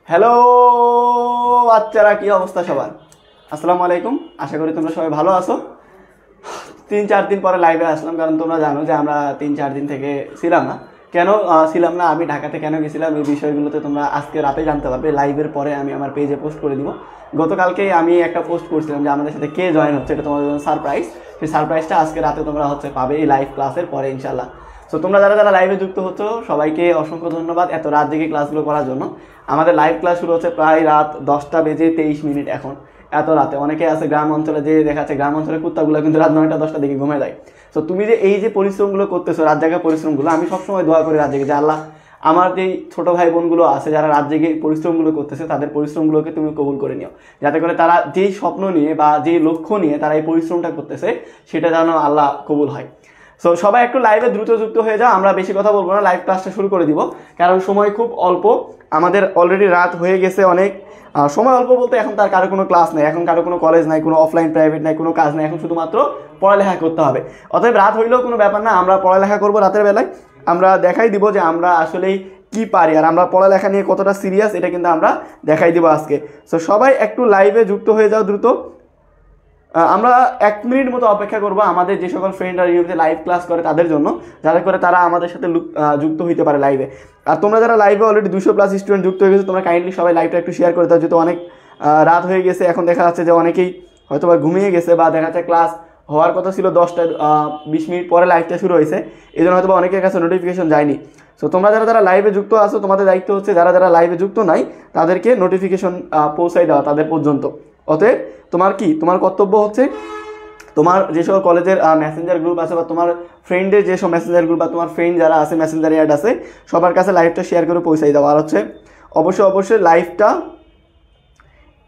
Hello বাচ্চারা, কি অবস্থা সবার? আসসালামু আলাইকুম। আশা করি তোমরা সবাই ভালো আছো। 3-4 দিন পরে লাইভে আসলাম, কারণ তোমরা জানো যে আমরা 3-4 দিন থেকে ছিলাম না। কেন ছিলাম না, আমি ঢাকাতে কেন গেছিলাম, এই বিষয়গুলোতে তোমরা আজকে রাতে জানতে পারবে। লাইভের পরে আমি আমার পেজে পোস্ট করে দিব। গতকালকেই আমি একটা পোস্ট করছিলাম যে আমাদের সাথে কে জয়েন হচ্ছে, এটা তোমাদের জন্য সারপ্রাইজ। সেই সারপ্রাইজটা আজকে রাতে তোমরা পাবে এই লাইভ ক্লাসের পরে ইনশাল্লাহ। সো তোমরা যারা যারা লাইভে যুক্ত হচ্ছ সবাইকে অসংখ্য ধন্যবাদ এত রাত জেগে ক্লাসগুলো করার জন্য। আমাদের লাইভ ক্লাস শুরু হচ্ছে প্রায় রাত 10:23 এখন। এত রাতে অনেকে আছে গ্রাম অঞ্চলে, যে দেখা যাচ্ছে গ্রাম অঞ্চলের কুত্তাগুলো কিন্তু রাত 9টা-10টার দিকে ঘুমে যায়। সো তুমি যে এই যে পরিশ্রমগুলো করতেছো, রাত জায়গা পরিশ্রমগুলো, আমি সবসময় দোয়া করি রাত জেগে যে আল্লাহ আমার যে ছোটো ভাই বোনগুলো আছে যারা রাত জেগে পরিশ্রমগুলো করতেছে, তাদের পরিশ্রমগুলোকে তুমি কবুল করে নিও, যাতে করে তারা যেই স্বপ্ন নিয়ে বা যেই লক্ষ্য নিয়ে তারা এই পরিশ্রমটা করতেছে সেটা যেন আল্লাহ কবুল হয়। সো সবাই একটু লাইভে দ্রুত যুক্ত হয়ে যাও। আমরা বেশি কথা বলবো না, লাইভ ক্লাসটা শুরু করে দিব, কারণ সময় খুব অল্প। আমাদের অলরেডি রাত হয়ে গেছে অনেক। সময় অল্প বলতে এখন তার কারো কোনো ক্লাস নেই, এখন কারো কোনো কলেজ নাই, কোনো অফলাইন প্রাইভেট নাই, কোনো কাজ নাই, এখন শুধুমাত্র পড়ালেখা করতে হবে। অতএব রাত হইলেও কোনো ব্যাপার না, আমরা পড়ালেখা করবো রাতের বেলায়। আমরা দেখাই দিব যে আমরা আসলেই কি পারি আর আমরা পড়ালেখা নিয়ে কতটা সিরিয়াস, এটা কিন্তু আমরা দেখাই দিব আজকে। সো সবাই একটু লাইভে যুক্ত হয়ে যাও দ্রুত। আমরা 1 মিনিট মতো অপেক্ষা করবো আমাদের যে সকল ফ্রেন্ডরা ইউটিউবে লাইভ ক্লাস করে তাদের জন্য, যাতে করে তারা আমাদের সাথে যুক্ত হইতে পারে লাইভে। আর তোমরা যারা লাইভে অলরেডি 200+ স্টুডেন্ট যুক্ত হয়ে গেছে, তোমরা কাইন্ডলি সবাই লাইভটা একটু শেয়ার করে দাও, যেহেতু অনেক রাত হয়ে গেছে। এখন দেখা যাচ্ছে যে অনেকেই হয়তো বা ঘুমিয়ে গেছে, বা দেখা যাচ্ছে ক্লাস হওয়ার কথা ছিল 10-20 পরে লাইভটা শুরু হয়েছে, এই জন্য হয়তো বা অনেকের কাছে নোটিফিকেশন যায়নি। সো তোমরা যারা যারা লাইভে যুক্ত আছো, তোমাদের দায়িত্ব হচ্ছে যারা যারা লাইভে যুক্ত নাই তাদেরকে নোটিফিকেশন পৌঁছাই দেওয়া তাদের পর্যন্ত। অতএব তোমার কর্তব্য হচ্ছে তোমার যেসব কলেজের মেসেঞ্জার গ্রুপ আছে, বা তোমার ফ্রেন্ডের যেসব মেসেঞ্জার গ্রুপ, বা তোমার ফ্রেন্ড যারা আছে মেসেঞ্জারে অ্যাড আছে, সবার কাছে লাইভটা শেয়ার করে পৌঁছাই দাও। আর অবশ্যই লাইভটা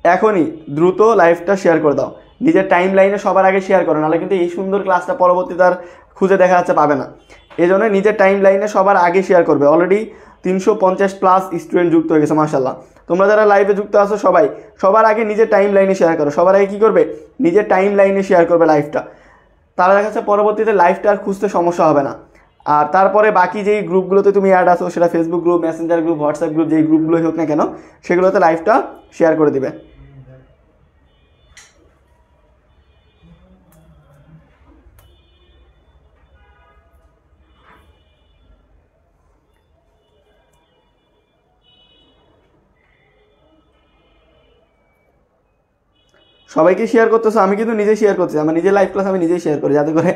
এখনই দ্রুত লাইভটা শেয়ার করে দাও, নিজের টাইম লাইনে সবার আগে শেয়ার করো, নাহলে কিন্তু এই সুন্দর ক্লাসটা পরবর্তীতে আর খুঁজে দেখা যাচ্ছে পাবে না। এই জন্য নিজের টাইম লাইনে সবার আগে শেয়ার করবে। অলরেডি 350+ স্টুডেন্ট যুক্ত হয়ে গেছে, মাশাআল্লাহ। তোমরা যারা লাইভে যুক্ত আছো সবার আগে নিজের টাইম লাইনে শেয়ার করো। সবার আগে কী করবে? নিজের টাইম লাইনে শেয়ার করবে লাইভটা। তাহলে দেখা যাচ্ছে পরবর্তীতে লাইভটা আর খুঁজতে সমস্যা হবে না। আর তারপরে বাকি যেই গ্রুপগুলোতে তুমি অ্যাড আছো, সেটা Facebook group, Messenger group, WhatsApp group, যেই গ্রুপগুলোই হোক না কেন, সেগুলোতে লাইভটা শেয়ার করে দিবে। সবাইকে শেয়ার করতেছো, আমি কিন্তু নিজে শেয়ার করছি। আমার নিজের লাইভ ক্লাস আমি নিজেই শেয়ার করি, যাতে করে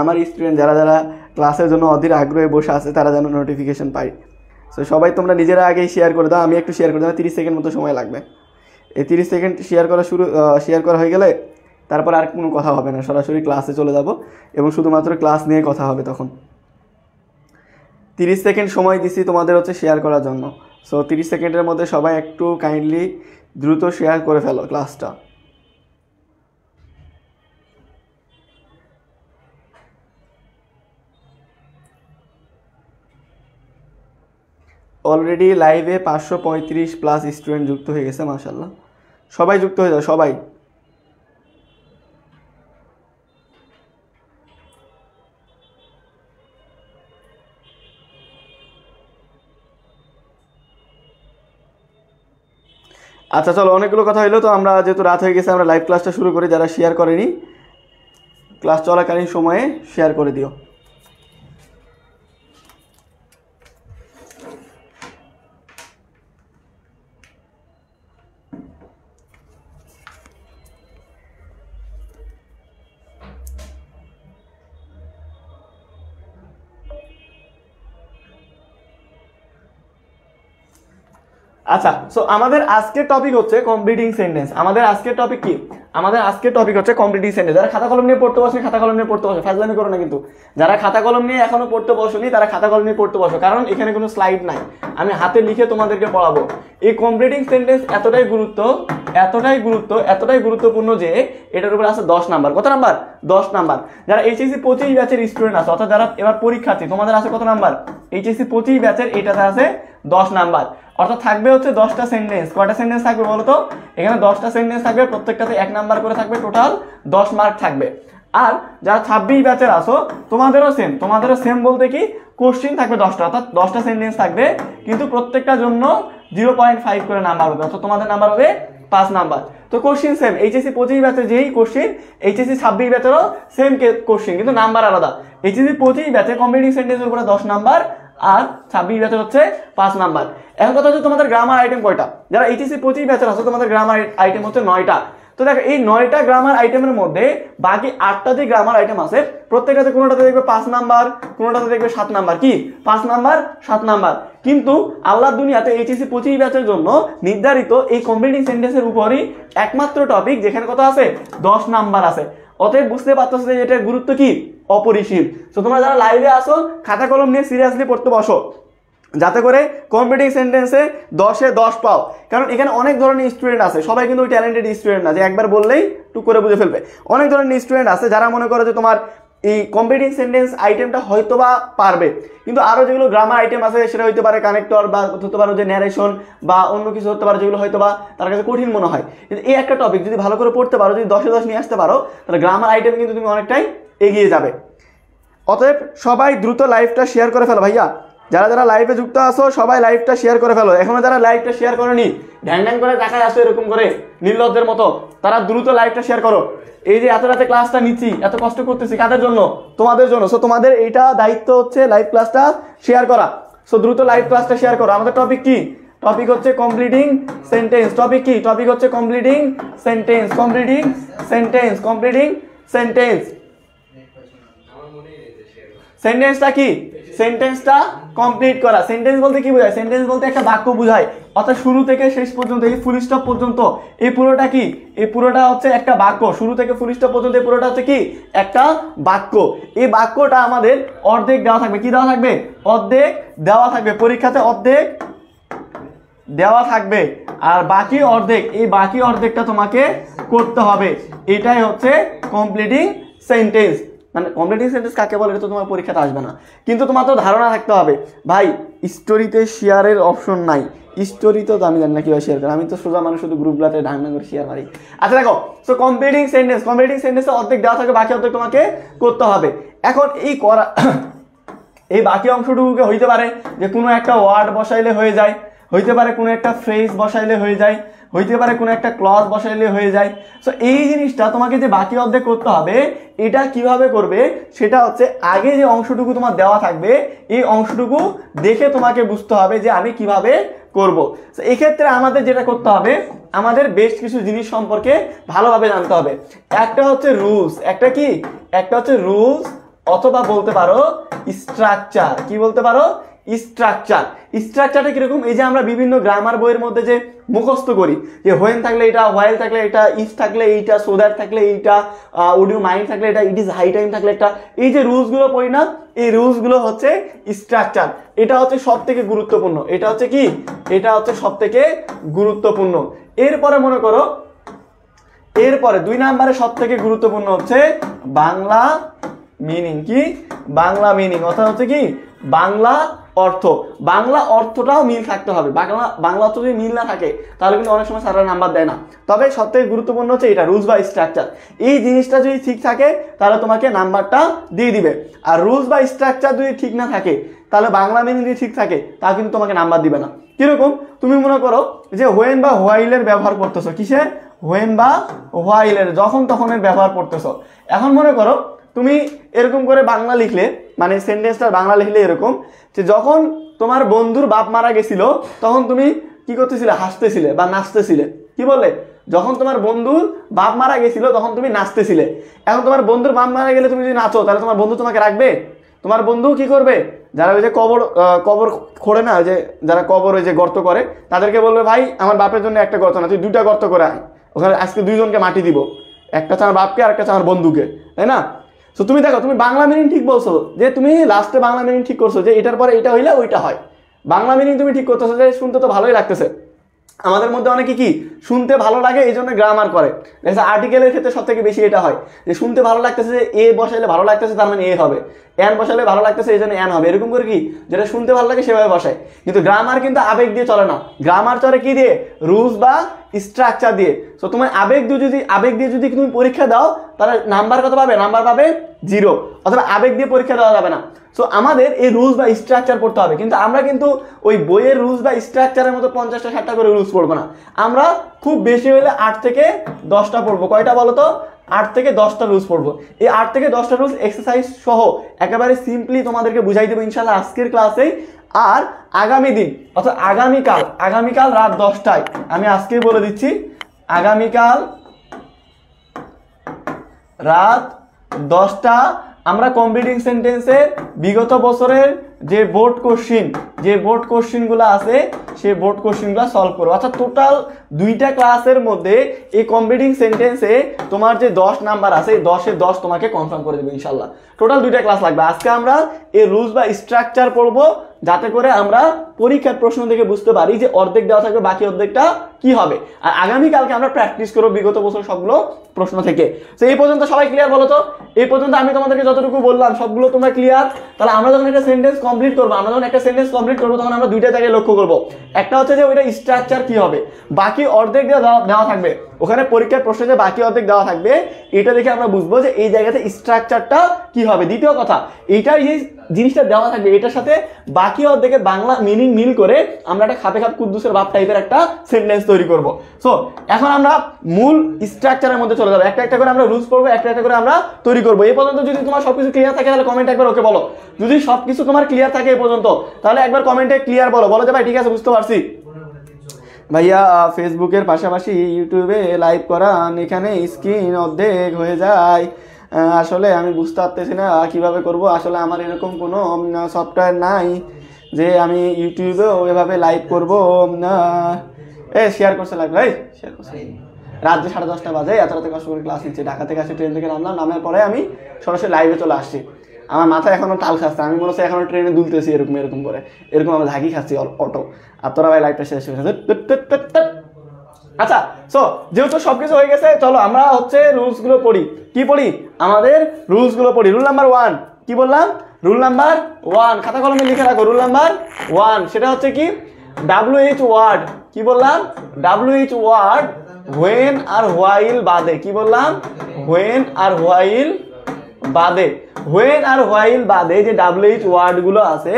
আমার স্টুডেন্ট যারা যারা ক্লাসের জন্য অধীর আগ্রহে বসে আছে তারা যেন নোটিফিকেশন পায়। সো সবাই তোমরা নিজেরা আগেই শেয়ার করে দাও। আমি একটু শেয়ার করে দেবো, 30 সেকেন্ড মতো সময় লাগবে। এই 30 সেকেন্ড শেয়ার করা হয়ে গেলে তারপর আর কোনো কথা হবে না, সরাসরি ক্লাসে চলে যাব এবং শুধুমাত্র ক্লাস নিয়ে কথা হবে তখন। 30 সেকেন্ড সময় দিছি তোমাদের শেয়ার করার জন্য। সো 30 সেকেন্ডের মধ্যে সবাই একটু কাইন্ডলি দ্রুত শেয়ার করে ফেলো ক্লাসটা। অলরেডি লাইভে 535+ স্টুডেন্ট যুক্ত হয়ে গেছে, মাশাআল্লাহ। সবাই যুক্ত হয়ে যাও, সবাই। আচ্ছা চলো, অনেকগুলো কথা হইলো, তো আমরা যেহেতু রাত হয়ে গেছে আমরা লাইভ ক্লাসটা শুরু করি। যারা শেয়ার করেনি, ক্লাস চলাকালীন সময়ে শেয়ার করে দিও। আচ্ছা, সো আমাদের আজকের টপিক হচ্ছে কমপ্লিটিং সেন্টেন্স। আমাদের আজকের টপিক কি? আমাদের আজকের টপিক হচ্ছে কমপ্লিটিং সেন্টেন্স। যারা খাতা কলম নিয়ে পড়তে বসে, খাতা কলম নিয়ে পড়তে বসো, ফাজলামি করো না কিন্তু। যারা খাতা কলম নিয়ে এখনো পড়তে বসোনি, তারা খাতা কলম নিয়ে পড়তে বসো, কারণ এখানে কোনো স্লাইড নাই, আমি হাতে লিখে তোমাদেরকে পড়াবো। এই কমপ্লিটিং সেন্টেন্স এতটাই গুরুত্বপূর্ণ যে এটার উপরে আছে 10 নাম্বার। কত নাম্বার? 10 নাম্বার। যারা HSC 25 ব্যাচের স্টুডেন্ট আছে, অর্থাৎ যারা এবার পরীক্ষার্থী, তোমাদের আছে কত নাম্বার? HSC 25 ব্যাচের এটাতে আছে 10 নাম্বার। অর্থাৎ থাকবে 10টা সেন্টেন্স। কয়টা সেন্টেন্স থাকবে বলো তো? এখানে 10টা সেন্টেন্স থাকবে, প্রত্যেকটাতে 1 নাম্বার করে থাকবে, টোটাল 10 মার্ক থাকবে। আর যারা 26 ব্যাচের আসো, তোমাদেরও সেম বলতে কি, কোশ্চিন থাকবে 10টা, অর্থাৎ 10টা সেন্টেন্স থাকবে, কিন্তু প্রত্যেকটার জন্য 0.5 করে নাম্বার হবে, অর্থাৎ তোমাদের নাম্বার হবে 5 নাম্বার। তো কোশ্চেন সেম, এইচএসসি 25 ব্যাচের যেই কোশ্চেন এইচএসসি 26 ব্যাচেরও সেম কোশ্চেন, কিন্তু নাম্বার আলাদা। এইচএসসি 25 ব্যাচে কমপ্লিটিং সেন্টেন্সের উপরে 10 নাম্বার আর 26 ব্যাচের হচ্ছে 5 নাম্বার। এখন কথা হচ্ছে তোমাদের গ্রামার আইটেম কয়টা? যারা এইচএসসি 25 ব্যাচের আছে তোমাদের গ্রামার আইটেম হচ্ছে 9টা। তো দেখো এই 9টা গ্রামার আইটেমের মধ্যে বাকি 8টা যে গ্রামার আইটেম আছে প্রত্যেকটাতে কোনোটাতে দেখবে 5 নাম্বার, কোনোটাতে দেখবে 7 নাম্বার, কি 5 নাম্বার 7 নাম্বার। কিন্তু আল্লাহর দুনিয়াতে এইচএসসি 25 ব্যাচের জন্য নির্ধারিত এই কমপ্লিটিং সেন্টেন্সের উপরই একমাত্র টপিক যেখানে কথা আছে 10 নাম্বার আছে। অতএব বুঝতে পারতেছো যে এটার গুরুত্ব কি, অপরিসীম। তো তোমরা যারা লাইভে আসো খাতা কলম নিয়ে সিরিয়াসলি পড়তে বসো, যাতে করে কম্পিটিং সেন্টেন্সে 10-এ 10 পাও। কারণ এখানে অনেক ধরনের স্টুডেন্ট আছে, সবাই কিন্তু ওই ট্যালেন্টেড স্টুডেন্ট না যে একবার বললেই টুক করে বুঝে ফেলবে। অনেক ধরনের স্টুডেন্ট আছে যারা মনে করে যে তোমার এই কম্পিটিং সেন্টেন্স আইটেমটা হয়তো বা পারবে, কিন্তু আরও যেগুলো গ্রামার আইটেম আছে সেটা হইতে পারে কানেক্টর বা হতে পারে যে ন্যারেশন বা অন্য কিছু হতে পারে যেগুলো হয়তো বা তার কাছে কঠিন মনে হয়। কিন্তু এই একটা টপিক যদি ভালো করে পড়তে পারো, যদি 10-এ 10 নিয়ে আসতে পারো, তাহলে গ্রামার আইটেম কিন্তু তুমি অনেকটাই এগিয়ে যাবে। অতএব সবাই দ্রুত লাইভটা শেয়ার করে ফেলো ভাইয়া, যারা যারা লাইভে যুক্ত আছো সবাই লাইভটা শেয়ার করে ফেলো। এখনো যারা লাইভটা শেয়ার করোনি, ঢ্যাং ঢ্যাং করে দেখায় আসো এরকম করে নির্লজ্জের মতো, তারা দ্রুত লাইভটা শেয়ার করো। এই যে এত রাতে ক্লাসটা নিচ্ছি, এত কষ্ট করতেছি কাদের জন্য? তোমাদের জন্য। সো তোমাদের এইটা দায়িত্ব হচ্ছে লাইভ ক্লাসটা শেয়ার করা। সো দ্রুত লাইভ ক্লাসটা শেয়ার করো। আমাদের টপিক কি? টপিক হচ্ছে কমপ্লিটিং সেন্টেন্স। টপিক কি? টপিক হচ্ছে completing sentence, completing sentence, completing sentence. সেন্টেন্সটা কি? সেন্টেন্সটা কমপ্লিট করা। সেন্টেন্স বলতে কি বোঝায়? সেন্টেন্স বলতে একটা বাক্য বোঝায়, অর্থাৎ শুরু থেকে শেষ পর্যন্ত এই ফুল স্টপ পর্যন্ত এই পুরোটা কি? এই পুরোটা হচ্ছে একটা বাক্য। শুরু থেকে ফুল স্টপ পর্যন্ত এই পুরোটা হচ্ছে কি? একটা বাক্য। এই বাক্যটা আমাদের অর্ধেক দেওয়া থাকবে। কি দেওয়া থাকবে? অর্ধেক দেওয়া থাকবে। পরীক্ষাতে অর্ধেক দেওয়া থাকবে, আর বাকি অর্ধেক, এই বাকি অর্ধেকটা তোমাকে করতে হবে। এটাই হচ্ছে কমপ্লিটিং সেন্টেন্স। মানে কমপ্লিটিং সেন্টেন্স কাকে বলে এটা তো তোমার পরীক্ষাতে আসবে না, কিন্তু তোমার তো ধারণা থাকতে হবে। ভাই স্টোরিতে শেয়ারের অপশন নাই, স্টোরিতেও তো আমি জানি না কীভাবে শেয়ার করে, আমি তো সোজা মানুষ শুধু গ্রুপগুলোতে ঢাকনা করে শেয়ার মারি। আচ্ছা দেখো, সো কমপ্লিটিং সেন্টেন্স, কমপ্লিটিং সেন্টেন্সে অর্ধেক দেওয়া থাকে, বাকি অর্ধেক তোমাকে করতে হবে। এখন এই করা এই বাকি অংশটুকুকে হইতে পারে যে কোনো একটা ওয়ার্ড বসাইলে হয়ে যায়, হইতে পারে কোনো একটা ফ্রেজ বসাইলে হয়ে যায়, হইতে পারে কোনো একটা ক্লজ বসাইলে হয়ে যায়। সো এই জিনিসটা তোমাকে যে বাকি অর্ধেক করতে হবে, এটা কিভাবে করবে সেটা হচ্ছে আগে যে অংশটুকু তোমার দেওয়া থাকবে এই অংশটুকু দেখে তোমাকে বুঝতে হবে যে আমি কিভাবে করব। সো এক্ষেত্রে আমাদের যেটা করতে হবে, আমাদের বেশ কিছু জিনিস সম্পর্কে ভালোভাবে জানতে হবে। একটা হচ্ছে রুলস, একটা কি? একটা হচ্ছে রুলস, অথবা বলতে পারো স্ট্রাকচার। কি বলতে পারো? স্ট্রাকচার। স্ট্রাকচারটা কিরকম? এই যে আমরা বিভিন্ন গ্রামার বইয়ের মধ্যে যে মুখস্থ করি যে হোয়েন থাকলে এটা, হোয়াইল থাকলে এটা, ইফ থাকলে এইটা, সো দ্যাট থাকলে এইটা, উড ইউ মাইন্ড থাকলে এটা, ইট ইজ হাই টাইম থাকলে এটা, এই যে রুলসগুলো পড়ি না, এই রুলসগুলো হচ্ছে স্ট্রাকচার। এটা হচ্ছে সব থেকে গুরুত্বপূর্ণ। এটা হচ্ছে কি? এটা হচ্ছে সব থেকে গুরুত্বপূর্ণ। এরপরে মনে করো, এরপরে 2 নম্বরে সব থেকে গুরুত্বপূর্ণ হচ্ছে বাংলা মিনিং। কি? বাংলা মিনিং, অর্থাৎ হচ্ছে কি? বাংলা অর্থ। বাংলা অর্থটাও মিল থাকতে হবে। বাংলা অর্থ যদি মিল না থাকে তাহলে কিন্তু অনেক সময় স্যাররা নাম্বার দেয় না। তবে সব থেকে গুরুত্বপূর্ণ হচ্ছে এটা, রুলস বা স্ট্রাকচার। এই জিনিসটা যদি ঠিক থাকে তাহলে তোমাকে নাম্বারটা দিয়ে দিবে। আর রুলস বা স্ট্রাকচার যদি ঠিক না থাকে, তাহলে বাংলা মিনিং যদি ঠিক থাকে তা কিন্তু তোমাকে নাম্বার দিবে না। কিরকম? তুমি মনে করো যে হোয়েন বা হোয়াইলের ব্যবহার করতেছো। কিসের? হোয়েন বা হোয়াইলের, যখন তখনের ব্যবহার করতেছো। এখন মনে করো তুমি এরকম করে বাংলা লিখলে, মানে সেন্টেন্সটা বাংলা লিখলে এরকম যে যখন তোমার বন্ধুর বাপ মারা গেছিল তখন তুমি কি করতেছিলে? হাসতেছিলে বা নাচতেছিলে। কি বললে? যখন তোমার বন্ধুর বাপ মারা গেছিল তখন তুমি নাচতেছিলে। এখন তোমার বন্ধুর বাপ মারা গেলে তুমি যদি নাচো তাহলে তোমার বন্ধু তোমাকে রাখবে? তোমার বন্ধু কি করবে? যারা ওই যে কবর খোঁড়ে না, ওই যে যারা কবর ওই যে গর্ত করে, তাদেরকে বলবে ভাই আমার বাপের জন্য একটা গর্ত না, তুই 2টা গর্ত করে আয়, ওখানে আজকে 2 জনকে মাটি দিব, একটা হচ্ছে আমার বাপকে আর একটা হচ্ছে আমার বন্ধুকে, তাই না? সো তুমি দেখো, তুমি বাংলা মিনিং ঠিক বলছো যে তুমি লাস্টে বাংলা মিনিং ঠিক করছো যে এটার পরে এটা হইলে ওইটা হয়। বাংলা মিনিং তুমি ঠিক করতেছো যে শুনতে তো ভালোই লাগতেছে। আমাদের মধ্যে অনেকে কি শুনতে ভালো লাগে এই জন্য গ্রামার করে। আর্টিকেলের ক্ষেত্রে সব থেকে বেশি এটা হয় যে শুনতে ভালো লাগতেছে, যে এ বসাইলে ভালো লাগতেছে তার মানে এ হবে, এন বসাইলে ভালো লাগতেছে এই জন্য এন হবে, এরকম করে কি যেটা শুনতে ভালো লাগে সেভাবে বসায়। কিন্তু গ্রামার কিন্তু আবেগ দিয়ে চলে না, গ্রামার চলে কি দিয়ে? রুলস বা স্ট্রাকচার দিয়ে। সো তোমার আবেগ দিয়ে যদি তুমি পরীক্ষা দাও তাহলে নাম্বার কত পাবে? নাম্বার পাবে 0। অথবা আবেগ দিয়ে পরীক্ষা দেওয়া যাবে না। সো আমাদের এই রুলস বা স্ট্রাকচার পড়তে হবে, কিন্তু আমরা কিন্তু ওই বইয়ের রুলস বা স্ট্রাকচারের মতো 50টা 60টা করে রুলস পড়বো না। আমরা খুব বেশি হলে 8 থেকে 10টা পড়বো। কয়টা বলো তো? 8 থেকে 10টা রুলস পড়বো। এই 8 থেকে 10টা রুলস এক্সারসাইজ সহ একেবারে সিম্পলি তোমাদেরকে বুঝাই দেবো ইনশাল্লাহ আজকের ক্লাসেই। আর আগামী দিন অর্থাৎ আগামীকাল রাত 10টায়, আমি আজকেই বলে দিচ্ছি, আগামীকাল রাত 10টা আমরা কম্পিটিং সেন্টেন্সের বিগত বছরের যে বোর্ড কোশ্চিনগুলো আছে সেই বোর্ড কোশ্চিনগুলো সলভ করবো। অর্থাৎ টোটাল 2টা ক্লাসের মধ্যে এই কম্পিটিং সেন্টেন্সে তোমার যে 10 নাম্বার আছে 10-এ 10 তোমাকে কনফার্ম করে দেবো ইনশাল্লাহ। টোটাল 2টা ক্লাস লাগবে। আজকে আমরা এই রুলস বা স্ট্রাকচার পড়বো, যাতে করে আমরা পরীক্ষার প্রশ্ন থেকে বুঝতে পারি যে অর্ধেক দেওয়া থাকবে, বাকি অর্ধেকটা কি হবে। আর আগামীকালকে আমরা প্র্যাকটিস করবো বিগত বছর সবগুলো প্রশ্ন থেকে। তো এই পর্যন্ত সবাই ক্লিয়ার বলো তো? এই পর্যন্ত আমি তোমাদেরকে যতটুকু বললাম সবগুলো তোমরা ক্লিয়ার? তাহলে আমরা যখন একটা সেন্টেন্স কমপ্লিট করবো তখন আমরা 2টা জায়গায় লক্ষ্য করবো। একটা হচ্ছে যে ওইটা স্ট্রাকচার কি হবে, বাকি অর্ধেক দেওয়া থাকবে ওখানে পরীক্ষার প্রশ্নে যে বাকি অর্ধেক দেওয়া থাকবে এটা দেখে আমরা বুঝবো যে এই জায়গাতে স্ট্রাকচারটা কি হবে। দ্বিতীয় কথা, এইটার এই জিনিসটা দেওয়া থাকবে এটার সাথে বাকি অর্ধেকের বাংলা মিনিং মিল করে আমরা একটা খাপে খাপ কুদ্দুসের ভাব টাইপের একটা সেন্টেন্স তৈরি করব। সো এখন আমরা মূল স্ট্রাকচারের মধ্যে চলে যাবো, একটা একটা করে আমরা রুলস পড়বো, একটা একটা করে আমরা তৈরি করবো। এই পর্যন্ত যদি তোমার সবকিছু ক্লিয়ার থাকে তাহলে কমেন্ট একবার ওকে বলো। যদি সবকিছু তোমার ক্লিয়ার থাকে এই পর্যন্ত তাহলে একবার কমেন্টে ক্লিয়ার বলো যে ভাই ঠিক আছে বুঝতে পারছি। ভাইয়া ফেসবুকের পাশাপাশি ইউটিউবে লাইভ করান, এখানে স্ক্রিন অর্ধেক হয়ে যায়, আসলে আমি বুঝতে পারতেছি না কিভাবে করব। আসলে আমার এরকম কোনো সফটওয়্যার নাই যে আমি ইউটিউবেও এভাবে লাইভ করবো। শেয়ার করছে লাগবে, শেয়ার করছে। রাত 10:30 বাজে, এত রাতে কষ্ট করে ক্লাস নিচ্ছি, ঢাকা থেকে আসি, ট্রেন থেকে নামার পরে আমি সরাসরি লাইভে চলে আসছি। আমার মাথায় এখনো তাল খাচ্ছে, আমি মনে হচ্ছে এখনো ট্রেনে দুলতেছি এরকম করে, আমরা ঝাঁকি খাচ্ছি অটো। আর তোরা ভাই লাইভটা শেষ হয়ে গেছে। আচ্ছা, সো যেহেতু সবকিছু হয়ে গেছে, চলো আমরা হচ্ছে রুলস গুলো পড়ি। কি পড়ি? আমাদের রুলস গুলো পড়ি। রুল নাম্বার 1 কি বললাম? রুল নাম্বার 1 খাতা কলমে লিখে রাখো। রুল নাম্বার 1 সেটা হচ্ছে কি? WH word. কি বললাম? WH ওয়ার্ড when আর while বাদে। কি বললাম? when আর while বাদে। when আর while বাদে যে WH ওয়ার্ড গুলো আছে,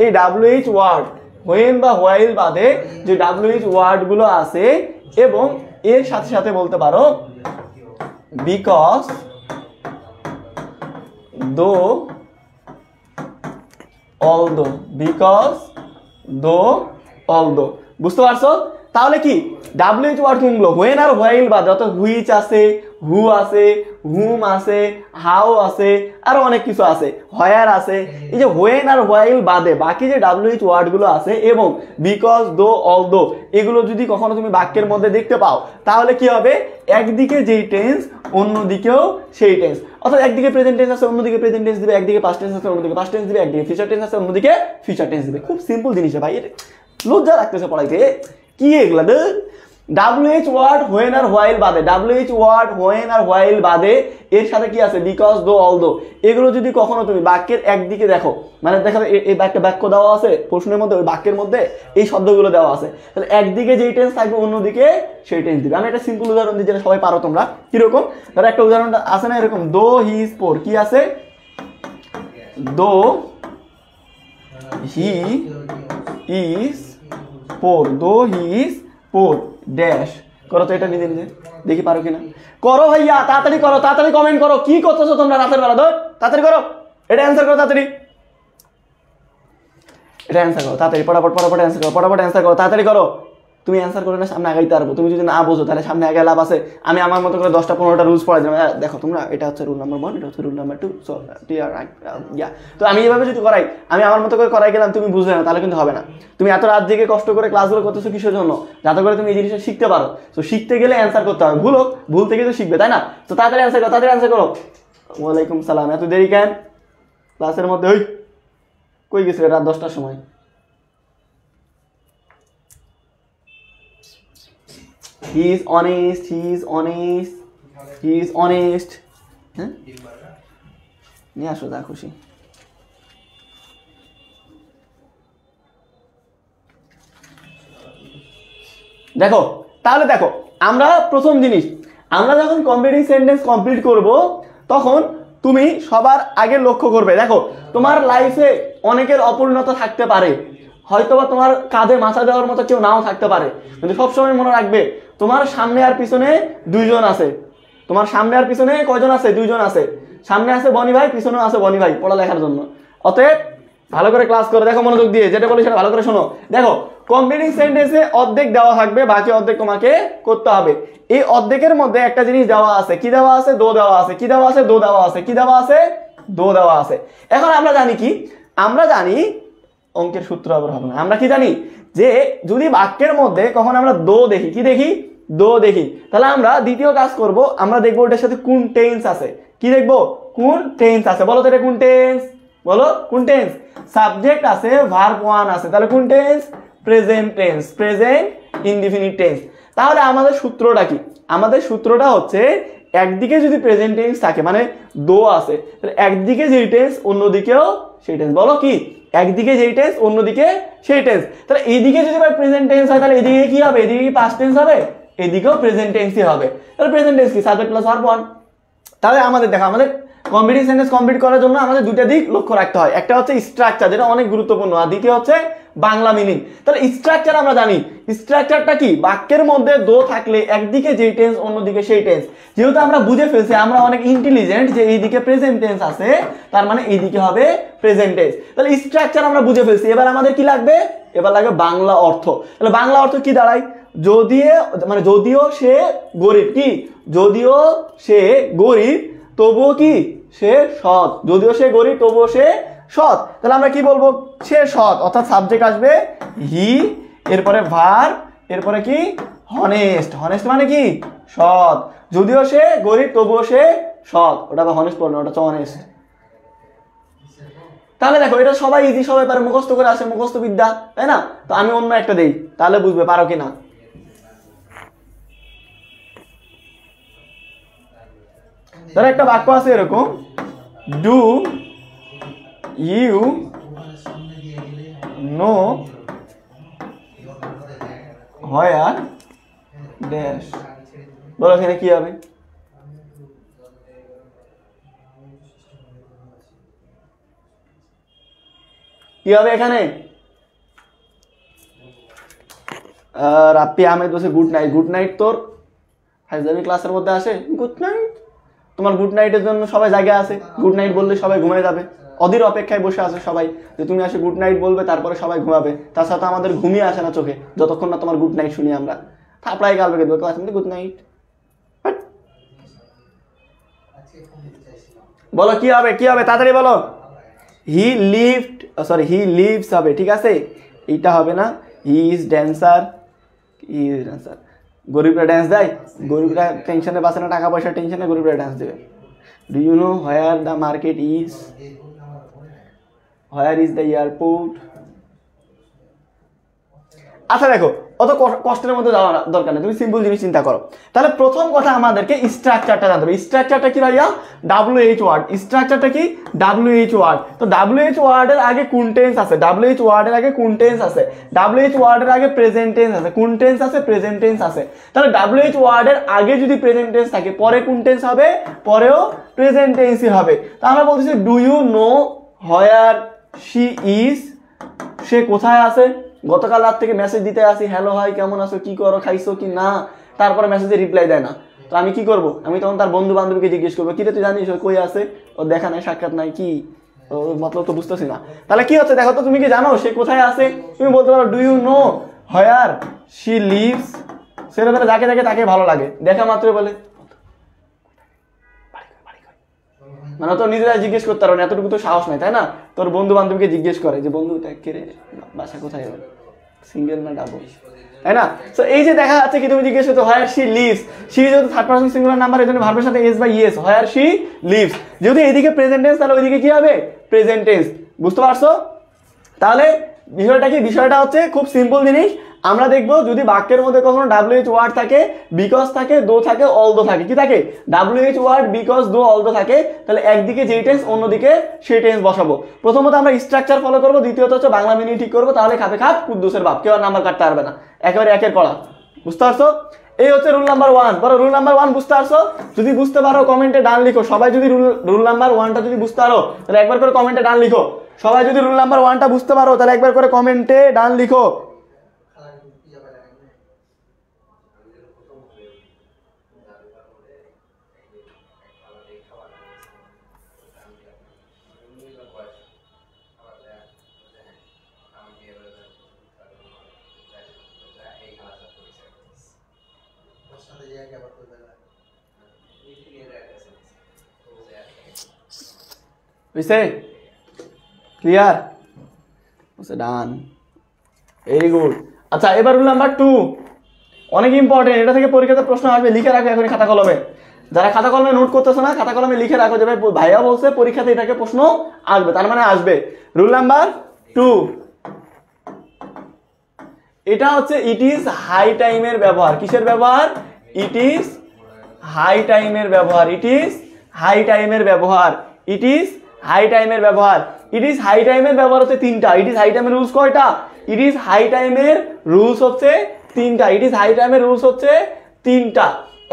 এই WH ওয়ার্ড when বা while বাদে যে WH ওয়ার্ড গুলো আছে এবং এর সাথে সাথে বলতে পারো বিকজ, দো, অলদো। বিকজ, দো, অলদো। বুঝতে পারছো? তাহলে কি WH ওয়ার্ড কোনগুলো? when আর while বাদে, অর্থাৎ হুইচ আছে, হু আছে, হুম আছে, হাউ আছে, আরো অনেক কিছু আছে, হোয়ার আছে। এই যে when আর while বাদে বাকি যে WH ওয়ার্ড গুলো আছে এবং বিকজ, দো, অলদো এগুলো যদি কখনো তুমি বাক্যের মধ্যে দেখতে পাও তাহলে কি হবে? একদিকে যেই টেন্স অন্যদিকেও সেই টেন্স। অর্থাৎ একদিকে প্রেজেন্ট টেন্স আছে অন্যদিকে প্রেজেন্ট টেন্স দিবে, একদিকে পাস্ট টেন্স আছে অন্যদিকে পাস্ট টেন্স দিবে, একদিকে ফিউচার টেন্স আছে অন্যদিকে ফিউচার টেন্স দিবে। খুব সিম্পল জিনিস ভাই, এটা লজ্জা লাগতেছে পড়াইতে, কি এগুলা? WH ওয়ার্ড when আর while বাদে, WH ওয়ার্ড when আর while বাদে এর সাথে কি আছে? বিকজ, দো, অলদো। এগুলো যদি কখনো তুমি বাক্যের একদিকে দেখো, মানে দেখো এই বাক্য দেওয়া আছে প্রশ্নের মধ্যে, ওই বাক্যের মধ্যে এই শব্দগুলো দেওয়া আছে, তাহলে একদিকে যেই টেন্স থাকবে অন্যদিকে সেই টেন্স দিবে। আমি একটা সিম্পল উদাহরণ দিই যেটা সবাই পারো তোমরা। কিরকম? ধরো একটা উদাহরণটা আছে না এরকম, দো হি ইজ পোর। কি আছে? দো হি ইজ পোর, দো হি ইজ পোর ড্যাশ। করো তো এটা নিজে নিজে, দেখি পারো কিনা। করো ভাইয়া, তাড়াতাড়ি করো, তাড়াতাড়ি কমেন্ট করো। কি করতেছো তোমরা রাতের বেলা? তাড়াতাড়ি করো, এটা অ্যান্সার করো তাড়াতাড়ি, এটা অ্যান্সার করো তাড়াতাড়ি, পটাপট অ্যান্সার করো, পটাপট অ্যান্সার করো, তাড়াতাড়ি করো। তুমি অ্যান্সার করে না সামনে আগাইতে পারবো। তুমি যদি না বোঝো তাহলে সামনে আগে লাভ আছে। আমি আমার মতো করে 10টা-15টা রুলস পড়াই দিলাম। দেখো তোমরা, এটা হচ্ছে রুল নাম্বার 1, এটা হচ্ছে রুল নাম্বার 2। সো তো আমি এভাবে যদি করাই, আমি আমার মতো করে করাই গেলাম, তুমি বুঝলে না তাহলে কিন্তু হবে না। তুমি এত রাত জেগে কষ্ট করে ক্লাসগুলো করতেছো কিসের জন্য? যাতে করে তুমি এই জিনিসটা শিখতে পারো। তো শিখতে গেলে অ্যান্সার করতে হবে, ভুল থেকে তো শিখবে, তাই না? তো তাড়াতাড়ি অ্যান্সার করো, তাড়াতাড়ি অ্যান্সার করো। ওয়ালাইকুম সালাম। এত দেরি কেন ক্লাসের মধ্যে? ওই কই গেছিলে রাত 10টার সময়? He is honest, he is honest, he is honest. হ্যাঁ, নিয়ে আসো যা খুশি। দেখো তাহলে দেখো, আমরা প্রথম জিনিস, আমরা যখন কমপ্লিটিং সেন্টেন্স কমপ্লিট করব তখন তুমি সবার আগে লক্ষ্য করবে, দেখো তোমার লাইফে অনেকের অপূর্ণতা থাকতে পারে, হয়তোবা তোমার কাঁধে মাথা দেওয়ার মতো কেউ নাও থাকতে পারে, কিন্তু সবসময় মনে রাখবে তোমার সামনে আর পিছনে দুইজন আছে। তোমার সামনে আর পিছনে কয়জন আছে? দুইজন আছে। সামনে আছে বনি ভাই, পিছনেও আছে বনি ভাই পড়ালেখার জন্য। অতএব ভালো করে ক্লাস করে দেখো, মনোযোগ দিয়ে, যেটা বলি সেটা ভালো করে শোনো। দেখো কমপ্লিটিং সেন্টেন্সে অর্ধেক দেওয়া থাকবে, বাকি অর্ধেক তোমাকে করতে হবে। এই অর্ধেকের মধ্যে একটা জিনিস দেওয়া আছে, কি দেওয়া আছে? দো দেওয়া আছে। কি দেওয়া আছে? দো দেওয়া আছে। কি দেওয়া আছে? দো দেওয়া আছে। এখন আমরা জানি কি? আমরা জানি অঙ্কের সূত্র আবার হবে না, আমরা কি জানি যে যদি বাক্যের মধ্যে কখন আমরা দো দেখি, কি দেখি? দো দেখি, তাহলে আমরা দ্বিতীয় কাজ করব, আমরা দেখবো ওটার সাথে কোন টেন্স আছে। কি দেখবো? কোন টেন্স আছে। বলো তো এটা কোন টেন্স? বলো কোন টেন্স? সাবজেক্ট আছে, ভার্ব ওয়ান আছে, তাহলে কোন tense? Present tense, present indefinite tense. তাহলে আমাদের সূত্রটা কি? আমাদের সূত্রটা হচ্ছে একদিকে যদি প্রেজেন্ট টেন্স থাকে মানে দো আছে, তাহলে একদিকে যেই টেন্স অন্যদিকেও সেই টেন্স। বলো কি? একদিকে যেই টেন্স অন্যদিকে সেই টেন্স। তাহলে এইদিকে যদি প্রেজেন্ট টেন্স হয় তাহলে এদিকে কি হবে? এদিকে কি পাস্ট টেন্স হবে? এদিকেও প্রেজেন্ট টেন্সই হবে। তাহলে প্রেজেন্ট টেন্স কি? Subject plus verb one. তাহলে আমাদের দেখো, আমাদের কমপ্লিটিং সেন্টেন্স কমপ্লিট করার জন্য আমাদের দুটো দিক লক্ষ্য রাখতে হয়। একটা হচ্ছে স্ট্রাকচার, যেটা অনেক গুরুত্বপূর্ণ, আর দ্বিতীয় হচ্ছে বাংলা মিনিং। তাহলে স্ট্রাকচার আমরা জানি, স্ট্রাকচারটা কি? বাক্যের মধ্যে দো থাকলে একদিকে যেই টেন্স অন্যদিকে সেই টেন্স। যেহেতু আমরা বুঝে ফেলছি, আমরা অনেক ইন্টেলিজেন্ট, যে এইদিকে প্রেজেন্ট টেন্স আছে তার মানে এইদিকে হবে প্রেজেন্ট টেন্স। তাহলে স্ট্রাকচার আমরা বুঝে ফেলছি, এবার আমাদের কি লাগবে? এবার লাগবে বাংলা অর্থ। তাহলে বাংলা অর্থ কি দাঁড়ায়? যদিও সে গরিব, কি? যদিও সে গরিব তবুও কি সে সৎ। যদিও সে গরিব তবুও সে সৎ। তাহলে আমরা কি বলবো? সে সৎ, অর্থাৎ সাবজেক্ট আসবে হি, এরপরে ভার্ব, এরপরে কি? হনেস্ট। হনেস্ট মানে কি? সৎ। যদিও সে গরিব তবুও সে সৎ, ওটা বা হনেস্ট বলবে, ওটা অনেস্ট। তাহলে দেখো এটা সবাই ইজি, সবাই পারে, মুখস্থ করে আসে, মুখস্থ বিদ্যা, তাই না? তো আমি অন্য একটা দেই, তাহলে বুঝবে পারো কিনা। ধরো একটা বাক্য আছে এরকম, do you know where dash. বলো এখানে কি হবে? কি হবে এখানে? রাপ্পি আহমেদ বলছে গুড নাইট। গুড নাইট তোর ফাইজলামি ক্লাসের মধ্যে আসে? Good night. তোমার গুড নাইটের জন্য সবাই জায়গায় আছে, গুড নাইট বললে সবাই ঘুমিয়ে যাবে, অধীর অপেক্ষায় বসে আছে সবাই যে তুমি আসে গুড নাইট বলবে, তারপরে সবাই ঘুমাবে। তাছাড়া তো আমাদের ঘুমিয়ে আসে না চোখে যতক্ষণ না তোমার গুড নাইট শুনি আমরা। থাপড়াই গাল বেগে দেবো ক্লাসের মধ্যে গুড নাইট। বলো কি হবে? কি হবে? তাড়াতাড়ি বলো। হি লিভস হবে, ঠিক আছে? এইটা হবে না। He is dancer. গরিবরা ড্যান্স দেয়? গরিবরা টেনশনে বাঁচে না, টাকা পয়সার টেনশনে গরিবরা ড্যান্স দেবে। Do you know where the market is? Where is the airport? আচ্ছা দেখো, অত কষ্টের মধ্যে যাওয়া দরকার নেই, তুমি সিম্পল জিনিস চিন্তা করো। তাহলে প্রথম কথা আমাদেরকে স্ট্রাকচারটা জানতে হবে। স্ট্রাকচারটা কি ভাইয়া? WH word. স্ট্রাকচারটা কি? WH word. তো WH ওয়ার্ডের আগে কোন টেন্স আছে? WH ওয়ার্ডের আগে কোন টেন্স আছে? WH ওয়ার্ডের আগে প্রেজেন্ট টেন্স আছে। কোন টেন্স আছে? প্রেজেন্ট টেন্স আছে। তাহলে WH ওয়ার্ডের আগে যদি প্রেজেন্ট টেন্স থাকে, পরে কোন টেন্স হবে? পরেও প্রেজেন্ট টেন্সই হবে। তা আমরা বলতেছি do you know where she is? সে কোথায় আছে? গতকাল রাত থেকে মেসেজ দিতে আসি, হ্যালো ভাই কেমন আছো, কি করো, খাইছো কি না, তারপরে মেসেজে রিপ্লাই দেয় না। তো আমি কি করব? আমি তখন তার বন্ধু বান্ধবীকে জিজ্ঞেস করবো, কি রে তুই জানিস ও কই আছে, ও দেখা নাই, সাক্ষাৎ নাই, কি মতলব তো বুঝতেছি না। তাহলে কি হচ্ছে দেখো তো, তুমি কি জানো সে কোথায় আছে? তুমি বলতে পারো do you know where she lives. সেটা যাকে দেখে তাকে ভালো লাগে, দেখা মাত্র বলে, মানে তো নিজেরা জিজ্ঞেস করতে পারো না, এতটুকু তো সাহস নাই, তাই না? তোর বন্ধু বান্ধবীকে জিজ্ঞেস করে যে বন্ধু কে রে, বাসা কোথায়, সিঙ্গেল না ডাবল, তাই না? তো এই যে দেখা যাচ্ছে কি তুমি জিজ্ঞেস করছো হোয়ার শি লিভস। শি যেহেতু থার্ড পারসন সিঙ্গুলার নাম্বার, এই জন্য ভার্বের সাথে S by E, S she she. যেহেতু এদিকে প্রেজেন্ট টেন্স, তাহলে ওইদিকে কি হবে? Present tense. বুঝতে পারছো? তাহলে বিষয়টা কি? বিষয়টা হচ্ছে খুব সিম্পল জিনিস। আমরা দেখবো যদি বাক্যের মধ্যে কখনো WH ওয়ার্ড থাকে, বিকজ থাকে, দো থাকে, অলদো থাকে। কি থাকে? WH ওয়ার্ড, বিকজ, দো, অলদো থাকে, তাহলে একদিকে যেই টেন্স অন্যদিকে সেই টেন্স বসাবো। প্রথমত আমরা স্ট্রাকচার ফলো করবো, দ্বিতীয়ত হচ্ছে বাংলা মিনিং ঠিক করবো, তাহলে খাপে খাপ কুদ্দুসের বাপ, কেউ আর নাম্বার কাটতে পারবে না, একেবারে একের কড়া। বুঝতে পারছো? এই হচ্ছে রুল নাম্বার 1। বড় রুল নাম্বার 1 বুঝতে পারছো? যদি বুঝতে পারো কমেন্টে ডান লিখো। সবাই যদি রুল নাম্বার 1টা যদি বুঝতে পারো তাহলে একবার করে কমেন্টে ডান লিখো। সবাই যদি রুল নাম্বার 1টা বুঝতে পারো তাহলে একবার করে কমেন্টে ডান লিখো। বুঝছে? ক্লিয়ার? ডান, ভেরি গুড। আচ্ছা, এবার রুল নাম্বার 2 অনেক ইম্পর্টেন্ট, এটা থেকে পরীক্ষাতে প্রশ্ন আসবে, লিখে রাখো এখন খাতা কলমে। যারা খাতা কলমে নোট করতেছো না, খাতা কলমে লিখে রাখো যে ভাই ভাইয়া বলছে পরীক্ষাতে এটাকে প্রশ্ন আসবে, তার মানে আসবে। রুল নাম্বার 2, এটা হচ্ছে ইট ইজ হাই টাইমের ব্যবহার। কিসের ব্যবহার? ইট ইজ হাই টাইমের ব্যবহার। ইট ইজ হাই টাইমের ব্যবহার। ইট ইজ হাই টাইমের ব্যবহার। ইট ইজ হাই টাইমের ব্যবহার হচ্ছে 3টা। ইট ইজ হাই টাইমের রুলস কয়টা? ইট ইজ হাই টাইমের রুলস হচ্ছে 3টা। ইট ইজ হাই টাইমের রুলস হচ্ছে 3টা।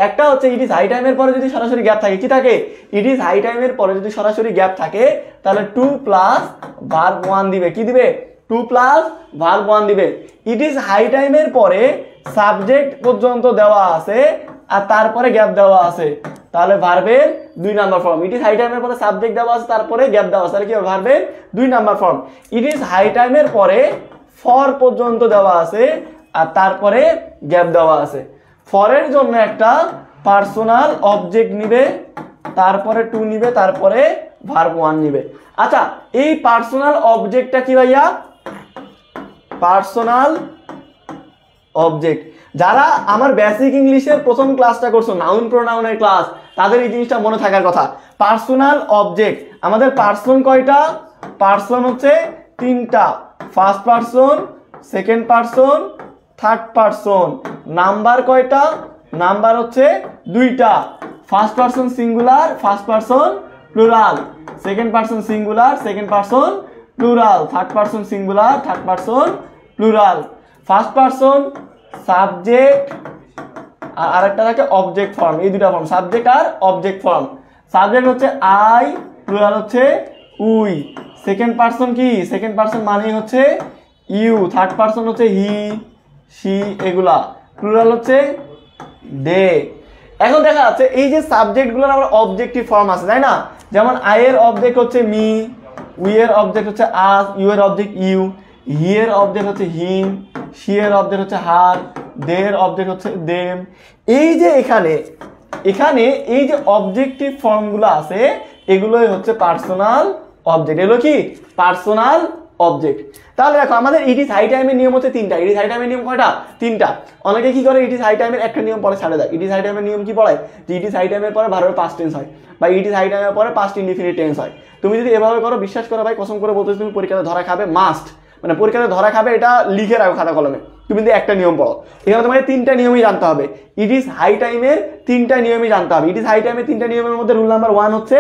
একটা হচ্ছে ইট ইজ হাই টাইমের পরে যদি সরাসরি গ্যাপ থাকে, কি থাকে? ইট ইজ হাই টাইমের পরে যদি সরাসরি গ্যাপ থাকে তাহলে 2 প্লাস ভার্ব 1 দিবে। কি দিবে? 2 প্লাস ভার্ব 1 দিবে। ইট ইজ হাই টাইমের পরে সাবজেক্ট পর্যন্ত দেওয়া আছে আর তারপরে গ্যাপ দেওয়া আছে, তাহলে ভার্বের 2 number form. It is high টাইমের পরে সাবজেক্ট দেওয়া আছে তারপরে গ্যাপ দেওয়া আছে, তাহলে কি হবে? ভার্বের 2 number form. It is high টাইমের পরে ফর পর্যন্ত দেওয়া আছে আর তারপরে গ্যাপ দেওয়া আছে। ফরের জন্য একটা পার্সোনাল অবজেক্ট নিবে, তারপরে 2 নিবে, তারপরে ভার্ব 1 নিবে। আচ্ছা, এই পার্সোনাল অবজেক্টটা কি ভাইয়া? Personal object. যারা আমার বেসিক ইংলিশের প্রথম ক্লাসটা করছো, নাউন প্রোনাউনের ক্লাস, তাদের এই জিনিসটা মনে থাকার কথা। পার্সোনাল অবজেক্ট, আমাদের পার্সন কয়টা? পার্সন হচ্ছে 3টা। First person, second person, third person. Number কয়টা? নাম্বার হচ্ছে 2টা। First person singular, first person plural. Second person singular, second person plural. Third person singular, third person plural. First person subject আর আরেকটা থাকে object form. এই 2টা form, subject আর object form. Subject হচ্ছে আই, প্লুরাল হচ্ছে উই। সেকেন্ড পার্সন কি? Second person মানে হচ্ছে ইউ। থার্ড পার্সন হচ্ছে হি, সি, এগুলা। প্লুরাল হচ্ছে দে। এখন দেখা যাচ্ছে এই যে সাবজেক্টগুলোর আবার অবজেক্টিভ ফর্ম আছে, তাই না? যেমন আই এর অবজেক্ট হচ্ছে মি, উই এর অবজেক্ট হচ্ছে আস, ইউ এর অবজেক্ট ইউ, হি এর অবজেক্ট হচ্ছে হিম, সি এর অবজেক্ট হচ্ছে হার, দে এর অবজেক্ট হচ্ছে দেম। এই যে এখানে এই যে অবজেক্টিভ ফর্মগুলো আছে, এগুলোই হচ্ছে পার্সোনাল অবজেক্ট। এগুলো কি? Personal object. তাহলে দেখো আমাদের ইট ইজ হাই টাইমের নিয়ম হচ্ছে 3টা। ইট ইজ হাই টাইমের নিয়ম কয়টা? 3টা। অনেকে কি করে? ইট ইজ হাই টাইমের একটা নিয়ম পরে ছাড়ে দেয়। ইট ইজ হাই টাইমের নিয়ম কি পড়ায়? যে ইট ইজ হাই টাইমের পরে ভার্বের পাস্ট টেন্স হয়, বা ইট ইজ হাই টাইমের পরে পাস্ট ইনডিফিনিট টেন্স হয়। তুমি যদি এভাবে করো, বিশ্বাস করো ভাই, কসম করে বলতেছি, তুমি পরীক্ষাতে ধরা খাবে। মাস্ট, মানে পরীক্ষাতে ধরা খাবে। এটা লিখে রাখো খাতা কলমে। তুমি যদি একটা নিয়ম পড়ো, এখানে তোমাকে 3টা নিয়মই জানতে হবে। ইট ইজ হাই টাইমের 3টা নিয়মই জানতে হবে। ইট ইজ হাই টাইমের 3টা নিয়মের মধ্যে রুল নাম্বার 1 হচ্ছে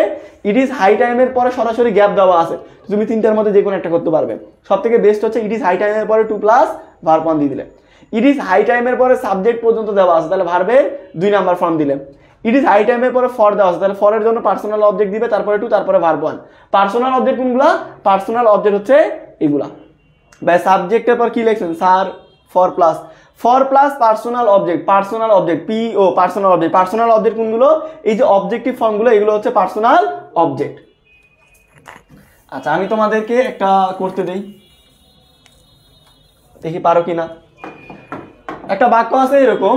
ইট ইজ হাই টাইমের পরে সরাসরি গ্যাপ দেওয়া আছে, তুমি 3টার মধ্যে যে কোনো একটা করতে পারবে। সব থেকে বেস্ট হচ্ছে ইট ইজ হাই টাইমের পরে 2 প্লাস ভার্ব 1 দিয়ে দিলে। ইট ইজ হাই টাইমের পরে সাবজেক্ট পর্যন্ত দেওয়া আছে, তাহলে ভার্বের 2 নাম্বার ফর্ম দিলে। ইট ইজ হাই টাইমের পরে ফর দেওয়া আছে, তাহলে ফরের জন্য পার্সোনাল অবজেক্ট দিবে, তারপরে 2, তারপরে ভার্ব 1। পার্সোনাল অবজেক্ট কোনগুলা? পার্সোনাল অবজেক্ট হচ্ছে এগুলা। ভাই সাবজেক্টের পর কি লিখছেন? Sir for plus personal object. Personal object, P O personal object. Personal object কোনগুলো? এই যে অবজেক্টিভ ফর্মগুলো, এগুলো হচ্ছে পার্সোনাল অবজেক্ট। আচ্ছা, আমি তোমাদেরকে একটা করতে দেই, দেখি পারো কিনা। একটা বাক্য আছে এরকম,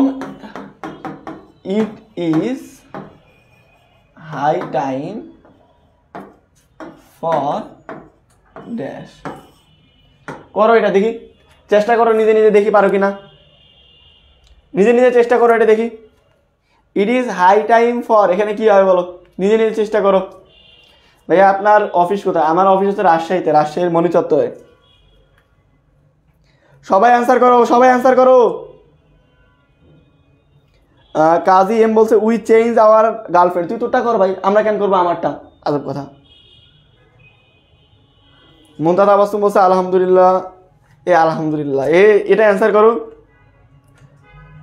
it is high time for dash. করো এটা দেখি, চেষ্টা করো নিজে নিজে, দেখি পারো কিনা। নিজে নিজে চেষ্টা করো এটা দেখি। It is high time for, এখানে কি হবে বলো? নিজে নিজে চেষ্টা করো। ভাইয়া আপনার অফিস কোথায়? আমার অফিস হচ্ছে রাজশাহীতে, রাজশাহীর মণি চত্বরে। সবাই অ্যান্সার করো, সবাই অ্যান্সার করো। কাজী এম বলছে উই চেঞ্জ আওয়ার গার্লফ্রেন্ড। তুই তোরটা কর ভাই, আমরা কেন করবো আমারটা? আজব কথা। মুমতাজ আবাসুম বলছে আলহামদুলিল্লাহ। আলহামদুলিল্লাহ, এটা অ্যান্সার করো।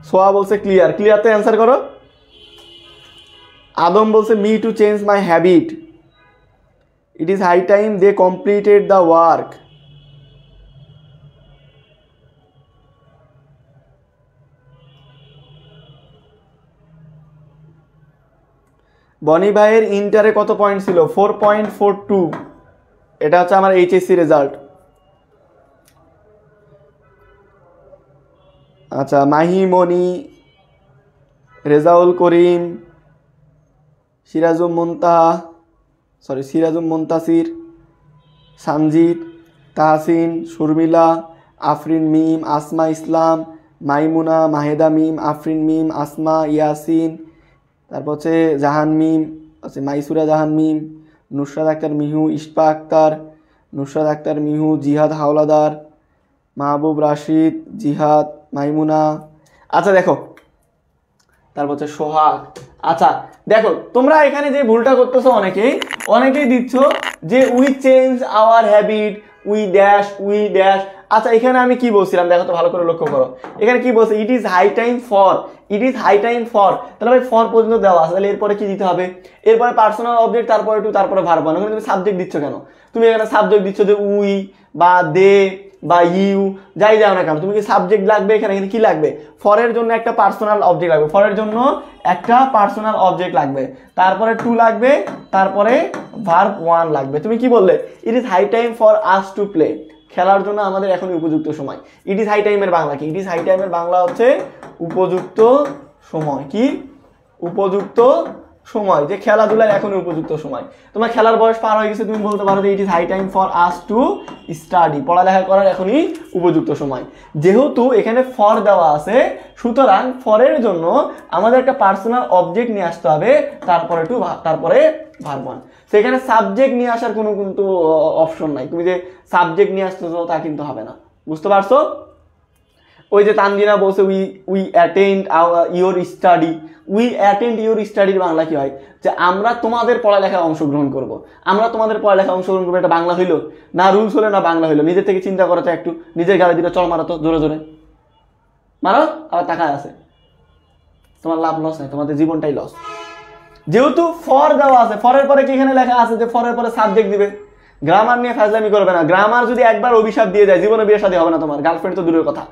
সোয়া বলছে ক্লিয়ার, ক্লিয়ারতে অ্যান্সার করো। আদম বলছে me to change my habit, it is high time they completed the work. বনি ভাইয়ের ইন্টারে কত পয়েন্ট ছিল? 4.42, এটা হচ্ছে আমার এইচএসসি রেজাল্ট। আচ্ছা, মাহি মনি, রেজাউল করিম, সিরাজুম মুনতাসির, সানজিদ, তাহসিন, শর্মিলা, আফরিন মিম, আসমা ইসলাম, মাইমুনা, মাহেদা মিম, আফরিন মিম, আসমা, ইয়াসিন, তারপর হচ্ছে জাহান মিম, আছে মাইসুরা জাহান মিম, নুসরাত আক্তার মিহু, ইশফা আক্তার, নুসরাত আক্তার মিহু, জিহাদ হাওলাদার, মাহবুব রাশিদ, জিহাদ, মাইমুনা। আচ্ছা দেখো, তারপর হচ্ছে সোহাগ। আচ্ছা দেখো, তোমরা এখানে যে ভুলটা করতেছো অনেকেই দিচ্ছ যে we change our habit, we dash. আচ্ছা এখানে আমি কি বলছিলাম দেখো তো, ভালো করে লক্ষ্য করো। এখানে কি বলছে? It is high time for, তাহলে ভাই ফর পর্যন্ত দেওয়া আছে, তাহলে এরপরে কি দিতে হবে? এরপরে পার্সোনাল অবজেক্ট, তারপরে টু, তারপরে ভার্ব। ওখানে তুমি সাবজেক্ট দিচ্ছ কেন? তুমি এখানে সাবজেক্ট দিচ্ছ যে উই বা দে বা ইউ, যাই যাও না কেন, তুমি কি সাবজেক্ট লাগবে এখানে? এখানে কি লাগবে? ফরের জন্য একটা পার্সোনাল অবজেক্ট লাগবে, তারপরে টু লাগবে, তারপরে ভার্ব ওয়ান লাগবে। তুমি কি বললে? It is high time for us to play, খেলার জন্য আমাদের এখন উপযুক্ত সময়। ইট ইজ হাই টাইমের বাংলা কি? ইট ইজ হাই টাইমের বাংলা হচ্ছে উপযুক্ত সময়। কি? উপযুক্ত সময়, যে খেলাধুলার এখন উপযুক্ত সময়। তোমার খেলার বয়স পার হয়ে গেছে, তুমি বলতে পারো যে it is high time for us to study, পড়ালেখা করার এখনই উপযুক্ত সময়। যেহেতু এখানে ফর দেওয়া আছে, সুতরাং ফরের জন্য আমাদের একটা পার্সোনাল অবজেক্ট নিয়ে আসতে হবে, তারপরে টু, তারপরে ভার্ব ওয়ান। সেখানে সাবজেক্ট নিয়ে আসার কোনো কিন্তু অপশন নাই। তুমি যে সাবজেক্ট নিয়ে আসতেছো তা কিন্তু হবে না, বুঝতে পারছো? ওই যে তানজিনা বলছে we attend your study, we attend your স্টাডির বাংলা কি হয়? যে আমরা তোমাদের পড়ালেখায় অংশগ্রহণ করব, আমরা তোমাদের পড়ালেখায় অংশগ্রহণ করবো। এটা বাংলা হইলো না? রুলস হলো না বাংলা হইলো? নিজের থেকে চিন্তা করো তো একটু, নিজের গালে দিলে চল মারো তো, জোরে জোরে মারো, আবার তাকায় আছে, তোমার লাভ লস নাই, তোমাদের জীবনটাই লস। যেহেতু ফর দেওয়া আছে, ফরের পরে কি এখানে লেখা আছে যে ফরের পরে সাবজেক্ট দিবে? গ্রামার নিয়ে ফাজলামি করবে না। গ্রামার যদি একবার অভিশাপ দিয়ে যায়, জীবনে বিয়ে শাদী হবে না তোমার, গার্লফ্রেন্ড তো দূরের কথা।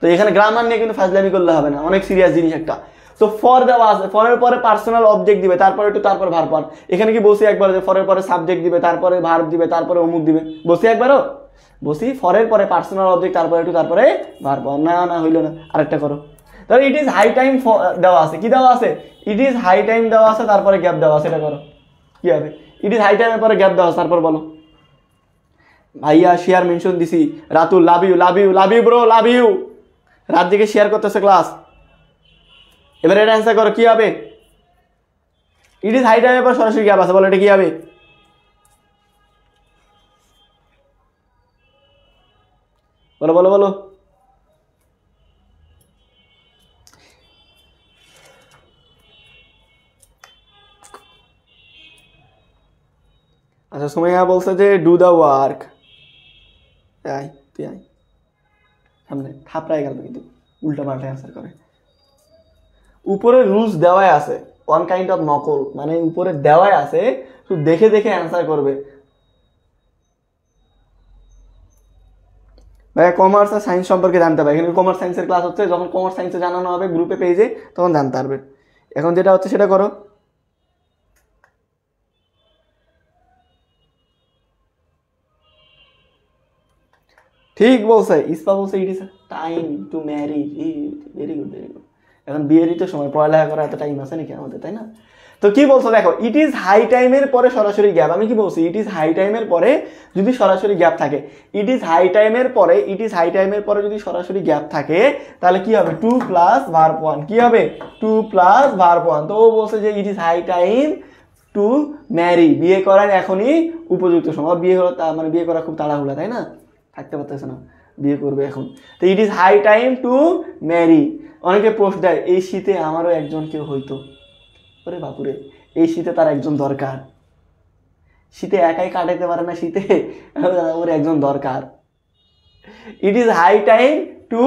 তো এখানে গ্রামার নিয়ে কিন্তু ফাজলামি করলে হবে না, অনেক সিরিয়াস জিনিস একটা। তো ফর দেওয়া আছে, ফরের পরে পার্সোনাল অবজেক্ট দিবে, তারপরে একটু, তারপরে ভার্ব ওয়ান। এখানে কি বসি একবার যে ফরের পরে সাবজেক্ট দিবে, তারপরে ভার্ব দিবে, তারপরে অমুক দিবে? বসি একবারও? বসি ফরের পরে পার্সোনাল অবজেক্ট, তারপরে একটু, তারপরে ভার্ব ওয়ান। না হইলো না, আরেকটা করো। তাহলে ইট ইজ হাই টাইম দেওয়া আছে, কি দেওয়া আছে? ইট ইজ হাই টাইম দেওয়া আছে, তারপরে গ্যাপ দেওয়া আছে, এটা করো। কি হবে? ইট ইজ হাই টাইমের পরে গ্যাপ দেওয়া আছে, তারপর বলো। ভাইয়া শেয়ার মেনশন দিছি, Ratul love you bro, love you. রাত দিকে শেয়ার করতেছে ক্লাস। এবারে এটা অ্যান্সার করো, কি হবে? ইট ইজ হাই টাইমের পর সরাসরি গ্যাপ আছে, বলো এটা কি হবে? বলো। আচ্ছা সুমাইয়া বলছে যে ডু দ্য ওয়ার্ক। তুই আয় সামনে, থাপড়ায় গেল কিন্তু উল্টা পাল্টা অ্যান্সার করে। উপরে রুলস দেওয়াই আছে, ওয়ান কাইন্ড অফ নকল, মানে উপরে দেওয়াই আছে, শুধু দেখে দেখে অ্যান্সার করবে। ভাইয়া কমার্স আর সায়েন্স সম্পর্কে জানতে হবে। এখানে কমার্স সায়েন্সের ক্লাস হচ্ছে, যখন কমার্স সায়েন্সে জানানো হবে গ্রুপে পেজে, তখন জানতে পারবে। এখন যেটা হচ্ছে সেটা করো। ঠিক বলছে ইসপা, বলছে it is time to Mary. Very good. এখন বিয়েরই তো সময়, পড়ালেখা করা এত টাইম আছে নাকি আমাদের, তাই না? তো কি বলছো দেখো, ইট ইজ হাই টাইমের পরে সরাসরি গ্যাপ। আমি কি বলছি? ইট ইজ হাই টাইমের পরে যদি সরাসরি গ্যাপ থাকে, ইট ইজ হাই টাইমের পরে যদি সরাসরি গ্যাপ থাকে, তাহলে কি হবে? To plus verb one. কি হবে? To plus verb one. তো ও বলছে যে it is high time to marry, বিয়ে করার এখনই উপযুক্ত সময়। বিয়ে হলো মানে বিয়ে করা খুব তাড়াহুড়া, তাই না? থাকতে পারতেছে না, বিয়ে করবে এখন। তো it is high time to marry. অনেকে পোস্ট দেয়, এই শীতে আমারও একজন কেউ হইতো। ওরে বাপুরে, এই শীতে তার একজন দরকার। শীতে একাই কাটাইতে পারে না, শীতে ওর একজন দরকার। It is high time to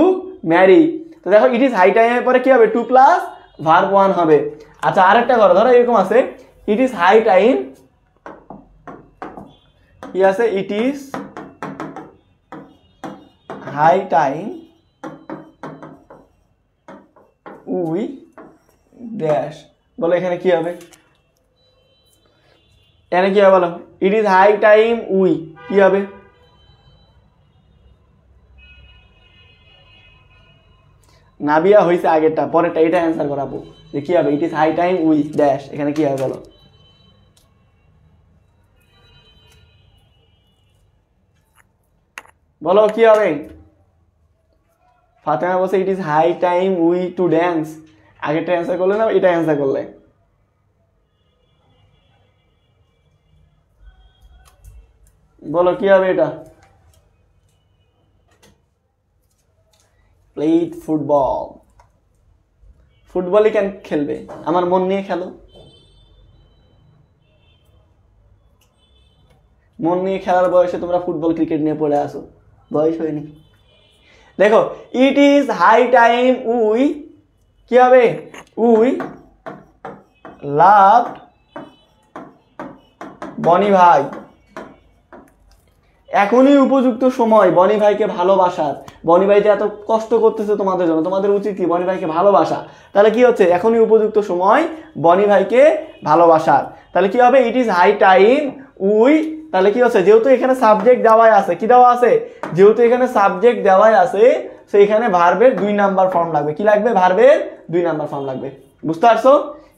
marry. তো দেখো ইট ইজ হাই টাইমের পরে কি হবে, টু প্লাস ভার্ব ওয়ান হবে। আচ্ছা আরেকটা করো, ধরো এরকম আছে ইট ইজ হাই টাইম, কি আছে, it is high time we dash, বলো এখানে কি হবে, এখানে কি হবে বলো, it is high time we, কি হবে, নাবিয়া হয়েছে আগেরটা, পরেরটা এটা অ্যান্সার করাবো যে কি হবে, it is high time we dash, এখানে কি হবে বলো, বলো কি হবে। ফাতেমা বলছে it is high time we to dance, আগেরটা অ্যান্সার করলে না এটা অ্যান্সার করলে, বলো কি হবে এটা, প্লেড ফুটবল, ফুটবলই কেন খেলবে, আমার মন নিয়ে খেলো, মন নিয়ে খেলার বয়সে তোমরা ফুটবল ক্রিকেট নিয়ে পড়ে আসো, বয়স হয়নি। দেখো it is high time we, কি হবে, উই লাভ বনি ভাই, এখনই উপযুক্ত সময় বনি ভাইকে ভালোবাসার, বনি ভাই যে এত কষ্ট করতেছে তোমাদের জন্য, তোমাদের উচিত কি বনি ভাইকে ভালোবাসা, তাহলে কি হচ্ছে এখনই উপযুক্ত সময় বনি ভাইকে ভালোবাসার, তাহলে কি হবে, it is high time we, তাহলে কি হচ্ছে যেহেতু এখানে সাবজেক্ট দেওয়াই আছে, কি দেওয়া আছে, যেহেতু এখানে সাবজেক্ট দেওয়াই আছে সেইখানে ভার্বের 2 নাম্বার ফর্ম লাগবে, কি লাগবে, ভার্বের 2 নাম্বার ফর্ম লাগবে, বুঝতে পারছো।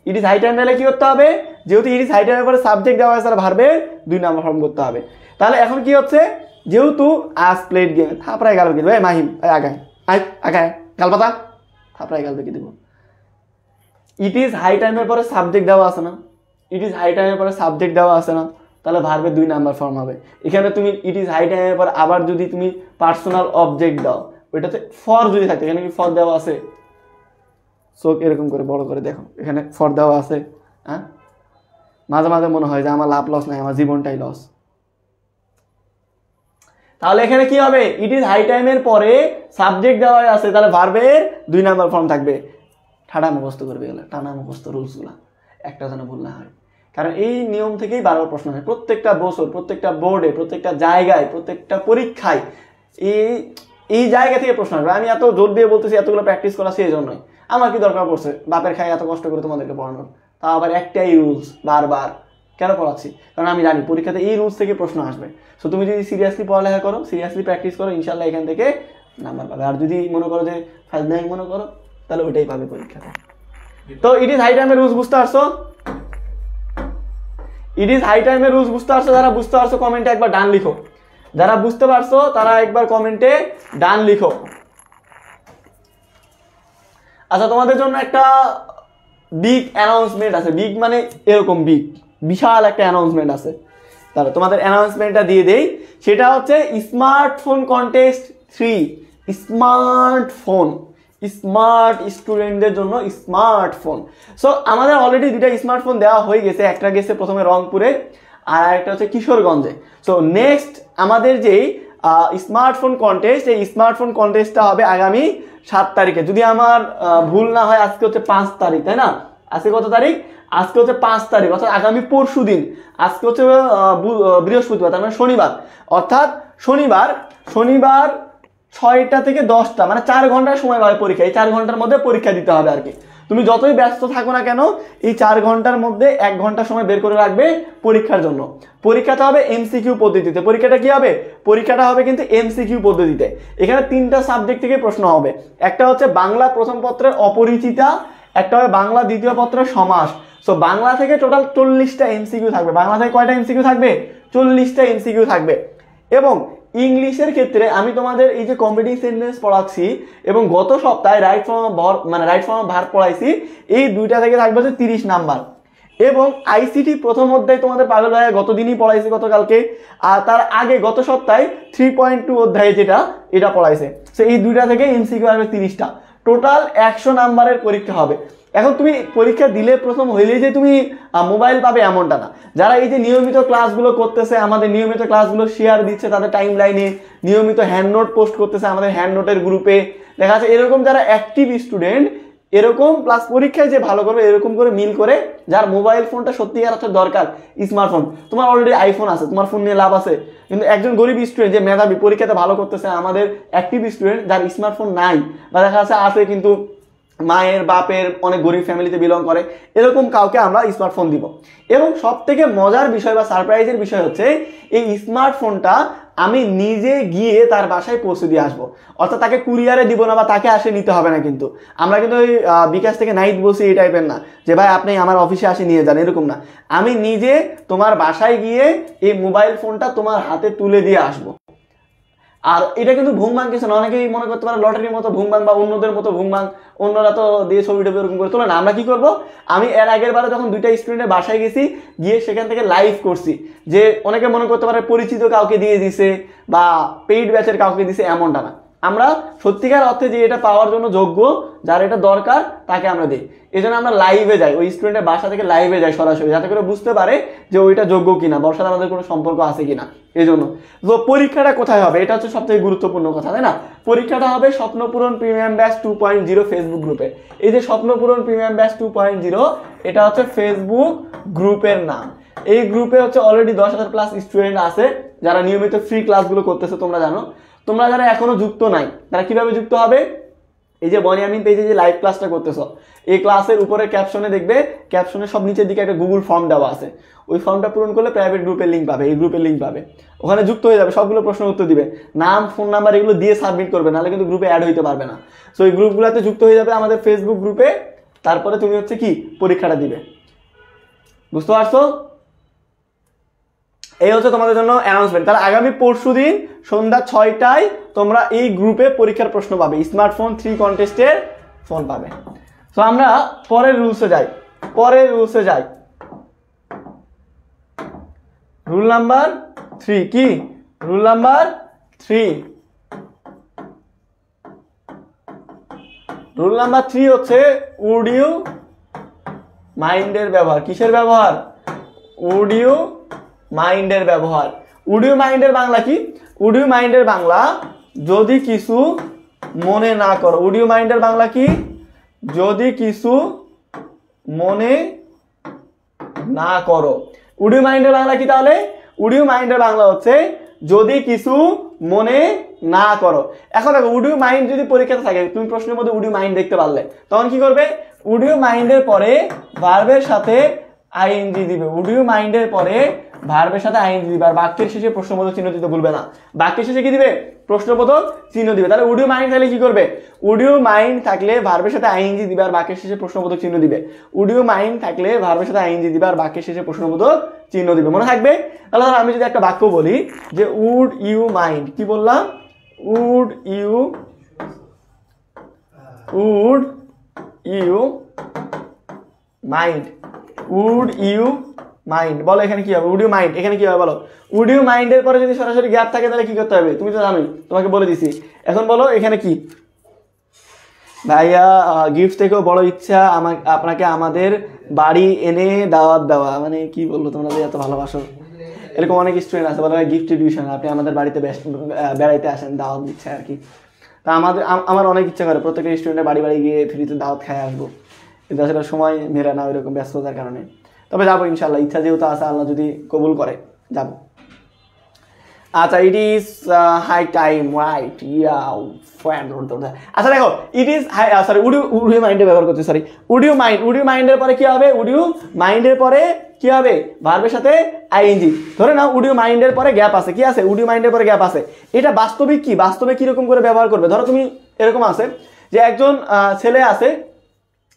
ইট ইজ হাই টাইম দিলে কি করতে হবে, যেহেতু ইট ইজ হাই টাইমের পরে সাবজেক্ট দেওয়া আছে আর ভার্বের 2 নাম্বার ফর্ম করতে হবে। তাহলে এখন কি হচ্ছে, যেহেতু আজ প্লেড গেম, থাপড়ায় গাল কি দেবে, মাহিম আগায় আগায় গাল পাতা, থাপড়ায় গাল কি দেবো, ইট ইজ হাই টাইমের পরে সাবজেক্ট দেওয়া আছে না, ইট ইজ হাই টাইমের পরে সাবজেক্ট দেওয়া আছে না, তাহলে ভার্বের 2 নাম্বার ফর্ম হবে। এখানে তুমি ইট ইজ হাই টাইমের পর আবার যদি তুমি পার্সোনাল অবজেক্ট দাও, ওইটাতে ফর যদি থাকে, এখানে কি ফর দেওয়া আছে, চোখ এরকম করে বড় করে দেখো, এখানে ফর দেওয়া আছে, হ্যাঁ মাঝে মাঝে মনে হয় যে আমার লাভ লস নাই, আমার জীবনটাই লস। তাহলে এখানে কি হবে, ইট ইজ হাই টাইমের পরে সাবজেক্ট দেওয়া আছে, তাহলে ভার্বের 2 নাম্বার ফর্ম থাকবে। ঠাডা মুখস্থ করবে গেলে, টানা মুখস্থ রুলসগুলা একটা যেন ভুল না হয়, কারণ এই নিয়ম থেকেই বারবার প্রশ্ন হয় প্রত্যেকটা বছর, প্রত্যেকটা বোর্ডে, প্রত্যেকটা জায়গায়, প্রত্যেকটা পরীক্ষায় এই জায়গা থেকে প্রশ্ন আসবে। আমি এত জোর দিয়ে বলতেছি এতগুলো প্র্যাকটিস করা সেই জন্যই, আমার কি দরকার পড়ছে বাপের খাই এত কষ্ট করে তোমাদেরকে পড়ানোর, তা আবার একটাই রুলস বারবার কেন পড়াচ্ছি, কারণ আমি জানি পরীক্ষাতে এই রুলস থেকে প্রশ্ন আসবে। সো তুমি যদি সিরিয়াসলি পড়ালেখা করো, সিরিয়াসলি প্র্যাকটিস করো, ইনশাল্লাহ এখান থেকে নাম্বার পাবে। আর যদি মনে করো যে ফাজলামি মনে করো, তাহলে ওইটাই পাবে পরীক্ষাতে। তো ইট ইজ হাই টাইমের রুলস বুঝতে পারছো, ইট ইজ হাই টাইমের রুলস বুঝতে পারছো, যারা বুঝতে পারছো কমেন্টে একবার ডান লিখো, যারা বুঝতে পারছো তারা একবার কমেন্টে ডান লিখো। আচ্ছা তোমাদের জন্য একটা বিগ অ্যানাউন্সমেন্ট আছে, বিগ মানে এরকম বিগ, বিশাল একটা অ্যানাউন্সমেন্ট আছে, তাহলে তোমাদের অ্যানাউন্সমেন্টটা দিয়ে দেই। সেটা হচ্ছে স্মার্টফোন কন্টেস্ট 3, স্মার্টফোন, স্মার্ট স্টুডেন্টদের জন্য স্মার্টফোন। সো আমাদের অলরেডি 2টা স্মার্টফোন দেওয়া হয়ে গেছে, একটা গেছে প্রথমে রংপুরে আর একটা হচ্ছে কিশোরগঞ্জে। সো নেক্সট আমাদের যেই স্মার্টফোন কন্টেস্ট, এই স্মার্টফোন কন্টেস্টটা হবে আগামী 7 তারিখে, যদি আমার ভুল না হয়। আজকে হচ্ছে 5 তারিখ, তাই না? আজকে কত তারিখ? আজকে হচ্ছে 5 তারিখ, অর্থাৎ আগামী পরশু দিন। আজকে হচ্ছে বৃহস্পতিবার, তার মানে শনিবার, অর্থাৎ শনিবার 6টা থেকে 10টা, মানে 4 ঘন্টার সময় পাবে পরীক্ষা। এই 4 ঘন্টার মধ্যে পরীক্ষা দিতে হবে আর কি। তুমি যতই ব্যস্ত থাকো না কেন, এই 4 ঘন্টার মধ্যে 1 ঘন্টা সময় বের করে রাখবে পরীক্ষার জন্য। পরীক্ষাটা হবে এমসিকিউ পদ্ধতিতে। পরীক্ষাটা কি হবে? পরীক্ষাটা হবে কিন্তু এমসিকিউ পদ্ধতিতে। এখানে 3টা সাবজেক্ট থেকে প্রশ্ন হবে। একটা হচ্ছে বাংলা প্রথম পত্রের অপরিচিতা, একটা হবে বাংলা দ্বিতীয় পত্রের সমাস। সো বাংলা থেকে টোটাল 40টা এমসিকিউ থাকবে। বাংলা থেকে কয়টা এমসিকিউ থাকবে? 40টা এমসিকিউ থাকবে। এবং ইংলিশের ক্ষেত্রে আমি তোমাদের এই যে কম্পিটিটিভ সেন্টেন্স পড়াচ্ছি এবং গত সপ্তাহে রাইট ফর্ম অফ ভার্ব পড়াইছি, এই 2টা থেকে থাকবে হচ্ছে 30 নাম্বার। এবং আইসিটি প্রথম অধ্যায় তোমাদের পাগল ভাইয়া গতদিনই পড়াইছি, গতকালকে। আর তার আগে গত সপ্তাহে 3.2 অধ্যায়ে যেটা, এটা পড়াইছে। সো এই 2টা থেকে এমসিকিউ আসবে 30টা। টোটাল 100 নাম্বারের পরীক্ষা হবে। এখন তুমি পরীক্ষা দিলে প্রথম হইলেই যে তুমি মোবাইল পাবে এমনটা না। যারা এই যে নিয়মিত ক্লাসগুলো করতেছে, আমাদের নিয়মিত ক্লাসগুলো শেয়ার দিচ্ছে তাদের টাইম লাইনে, নিয়মিত হ্যান্ড নোট পোস্ট করতেছে আমাদের হ্যান্ড নোটের গ্রুপে, দেখা যাচ্ছে এরকম যারা অ্যাক্টিভ স্টুডেন্ট, এরকম প্লাস পরীক্ষায় যে ভালো করবে এরকম করে মিল করে, যার মোবাইল ফোনটা সত্যিকার অর্থে দরকার, স্মার্টফোন, তোমার অলরেডি আইফোন আছে, তোমার ফোন নিয়ে লাভ আছে, কিন্তু একজন গরিব স্টুডেন্ট যে মেধাবী পরীক্ষাতে ভালো করতেছে, আমাদের অ্যাক্টিভ স্টুডেন্ট যার স্মার্টফোন নাই বা দেখা যাচ্ছে আছে কিন্তু মায়ের বাপের অনেক গরিব ফ্যামিলিতে বিলং করে, এরকম কাউকে আমরা স্মার্টফোন দিব। এবং সব থেকে মজার বিষয় বা সারপ্রাইজের বিষয় হচ্ছে এই স্মার্টফোনটা আমি নিজে গিয়ে তার বাসায় পৌঁছে দিয়ে আসবো, অর্থাৎ তাকে কুরিয়ারে দিব না বা তাকে আসে নিতে হবে না। কিন্তু আমরা কিন্তু ওই বিকাশ থেকে নাইট বসি এই টাইপের না যে ভাই আপনি আমার অফিসে আসে নিয়ে যান, এরকম না। আমি নিজে তোমার বাসায় গিয়ে এই মোবাইল ফোনটা তোমার হাতে তুলে দিয়ে আসবো। আর এটা কিন্তু ভুংবাং কিছু না, অনেকেই মনে করতে পারে লটারির মতো ভুংবাং বা অন্যদের মতো ভুংবাং, অন্যরা তো দিয়ে ছবি টবি এরকম করে তোলে না। আমরা কি করব, আমি এর আগের বারে যখন দুইটা স্টুডেন্টের বাসায় গেছি, গিয়ে সেখান থেকে লাইভ করছি, যে অনেকে মনে করতে পারে পরিচিত কাউকে দিয়ে দিছে বা পেইড ব্যাচের কাউকে দিছে, এমনটা না। আমরা সত্যিকার অর্থে যে এটা পাওয়ার জন্য যোগ্য, যার এটা দরকার তাকে আমরা দিই। এই জন্য আমরা লাইভে যাই, ওই স্টুডেন্টের বাসা থেকে লাইভে যাই সরাসরি, যাতে করে বুঝতে পারে যে ওইটা যোগ্য কিনা, ওর সাথে আমাদের কোনো সম্পর্ক আছে কিনা। এই জন্য তো পরীক্ষাটা কোথায় হবে, এটা হচ্ছে সবথেকে গুরুত্বপূর্ণ কথা, তাই না? পরীক্ষাটা হবে স্বপ্নপূরণ প্রিমিয়াম ব্যাচ 2.0 ফেসবুক গ্রুপে। এই যে স্বপ্নপূরণ প্রিমিয়াম ব্যাচ 2.0, এটা হচ্ছে ফেসবুক গ্রুপের নাম। এই গ্রুপে হচ্ছে অলরেডি 10,000+ স্টুডেন্ট আছে যারা নিয়মিত ফ্রি ক্লাসগুলো করতেছে, তোমরা জানো। তোমরা যারা এখনো যুক্ত নাই তারা কিভাবে যুক্ত হবে, এই যে বনিয়ামিন পেজে যে লাইভ ক্লাসটা করতেছো, এই ক্লাসের উপরে ক্যাপশনে দেখবে, ক্যাপশনে সব নিচের দিকে একটা গুগল ফর্ম দেওয়া আছে, ওই ফর্মটা পূরণ করলে প্রাইভেট গ্রুপের লিঙ্ক পাবে, এই গ্রুপের লিঙ্ক পাবে, ওখানে যুক্ত হয়ে যাবে, সবগুলো প্রশ্ন উত্তর দিবে, নাম ফোন নাম্বার এগুলো দিয়ে সাবমিট করবে, নাহলে কিন্তু গ্রুপে অ্যাড হইতে পারবে না। সো এই গ্রুপগুলোতে যুক্ত হয়ে যাবে আমাদের ফেসবুক গ্রুপে, তারপরে তুমি হচ্ছে কি পরীক্ষাটা দিবে। বুঝতে পারছো? এই হচ্ছে তোমাদের জন্য অ্যানাউন্সমেন্ট। তাহলে আগামী পরশুদিন সন্ধ্যা 6টায় তোমরা এই গ্রুপে পরীক্ষার প্রশ্ন পাবে, স্মার্টফোন 3 কন্টেস্টের ফোন পাবে। তো আমরা পরের রুলসে যাই। রুল নাম্বার 3 কি? রুল নাম্বার 3 হচ্ছে অডিও মাইন্ডের ব্যবহার। কিসের ব্যবহার? অডিও মাইন্ডের ব্যবহার। অডিও মাইন্ডের বাংলা কি? অডিও মাইন্ডের বাংলা যদি কিছু মনে না করো। অডিও মাইন্ডের বাংলা কি? যদি কিছু মনে না করো। অডিও মাইন্ডের বাংলা কি তাহলে? অডিও মাইন্ডের বাংলা হচ্ছে যদি কিছু মনে না করো। এখন দেখো, অডিও মাইন্ড যদি পরীক্ষাতে থাকে, তুমি প্রশ্নের মধ্যে অডিও মাইন্ড দেখতে পারলে, তখন কি করবে? অডিও মাইন্ডের পরে ভার্বের সাথে আইএনজি দিবে। অডিও মাইন্ডের পরে ভার্বের সাথে আইএনজি দিবে, আর বাক্যের শেষে প্রশ্নবোধক চিহ্ন দিতে ভুলবে না। বাক্যের শেষে কি দিবে? প্রশ্নবোধক চিহ্ন দিবে। তাহলে অডিও মাইন্ড থাকলে কি করবে? অডিও মাইন্ড থাকলে ভার্বের সাথে আইএনজি দিবে আর বাক্যের শেষে প্রশ্নবোধক চিহ্ন দিবে। অডিও মাইন্ড থাকলে ভার্বের সাথে আইএনজি দিবে আর বাক্যের শেষে প্রশ্নবোধক চিহ্ন দিবে। মনে থাকবে? তাহলে ধর আমি যদি একটা বাক্য বলি যে উড ইউ মাইন্ড, কি বললাম? Would you mind. Would you mind, বলো এখানে কি হবে? উডিও মাইন্ড, এখানে কি হবে বলো? উডিও মাইন্ডের পরে যদি সরাসরি গ্যাপ থাকে তাহলে কি করতে হবে? তুমি তো জানোই, তোমাকে বলে দিছি। এখন বলো এখানে কি? ভাইয়া গিফট থেকেও বড় ইচ্ছা আপনাকে আমাদের বাড়ি এনে দাওয়াত দেওয়া। মানে কি বলবো, তোমরা যে এত ভালোবাসো, এরকম অনেক স্টুডেন্ট আছে বলে গিফট ডিভিশন, আপনি আমাদের বাড়িতে বেড়াইতে আসেন, দাওয়াত দিচ্ছে আর কি। তা আমার অনেক ইচ্ছা করে প্রত্যেকটা স্টুডেন্টের বাড়ি গিয়ে ফ্রিতে দাওয়াত খাই আসবো, কিন্তু আসলে সময় মেরে না ওইরকম ব্যস্ততার কারণে। তবে যাবো ইনশাল্লাহ, ইচ্ছা যেহেতু আছে, আল্লাহ যদি কবুল করে যাবো। আচ্ছা, it is high time, right? আচ্ছা দেখো, it is high, sorry would you মাইন্ডে ব্যবহার করছি, সরি উডিও মাইন্ডের পরে কি হবে? উডিও মাইন্ডের পরে কি হবে? ভার্বের সাথে আইএনজি। ধরে নাও উডিও মাইন্ডের পরে গ্যাপ আছে, কি আছে? উডিও মাইন্ডের পরে গ্যাপ আছে। এটা বাস্তবিক কি? বাস্তবে কিরকম করে ব্যবহার করবে? ধরো তুমি এরকম আছে যে একজন ছেলে আছে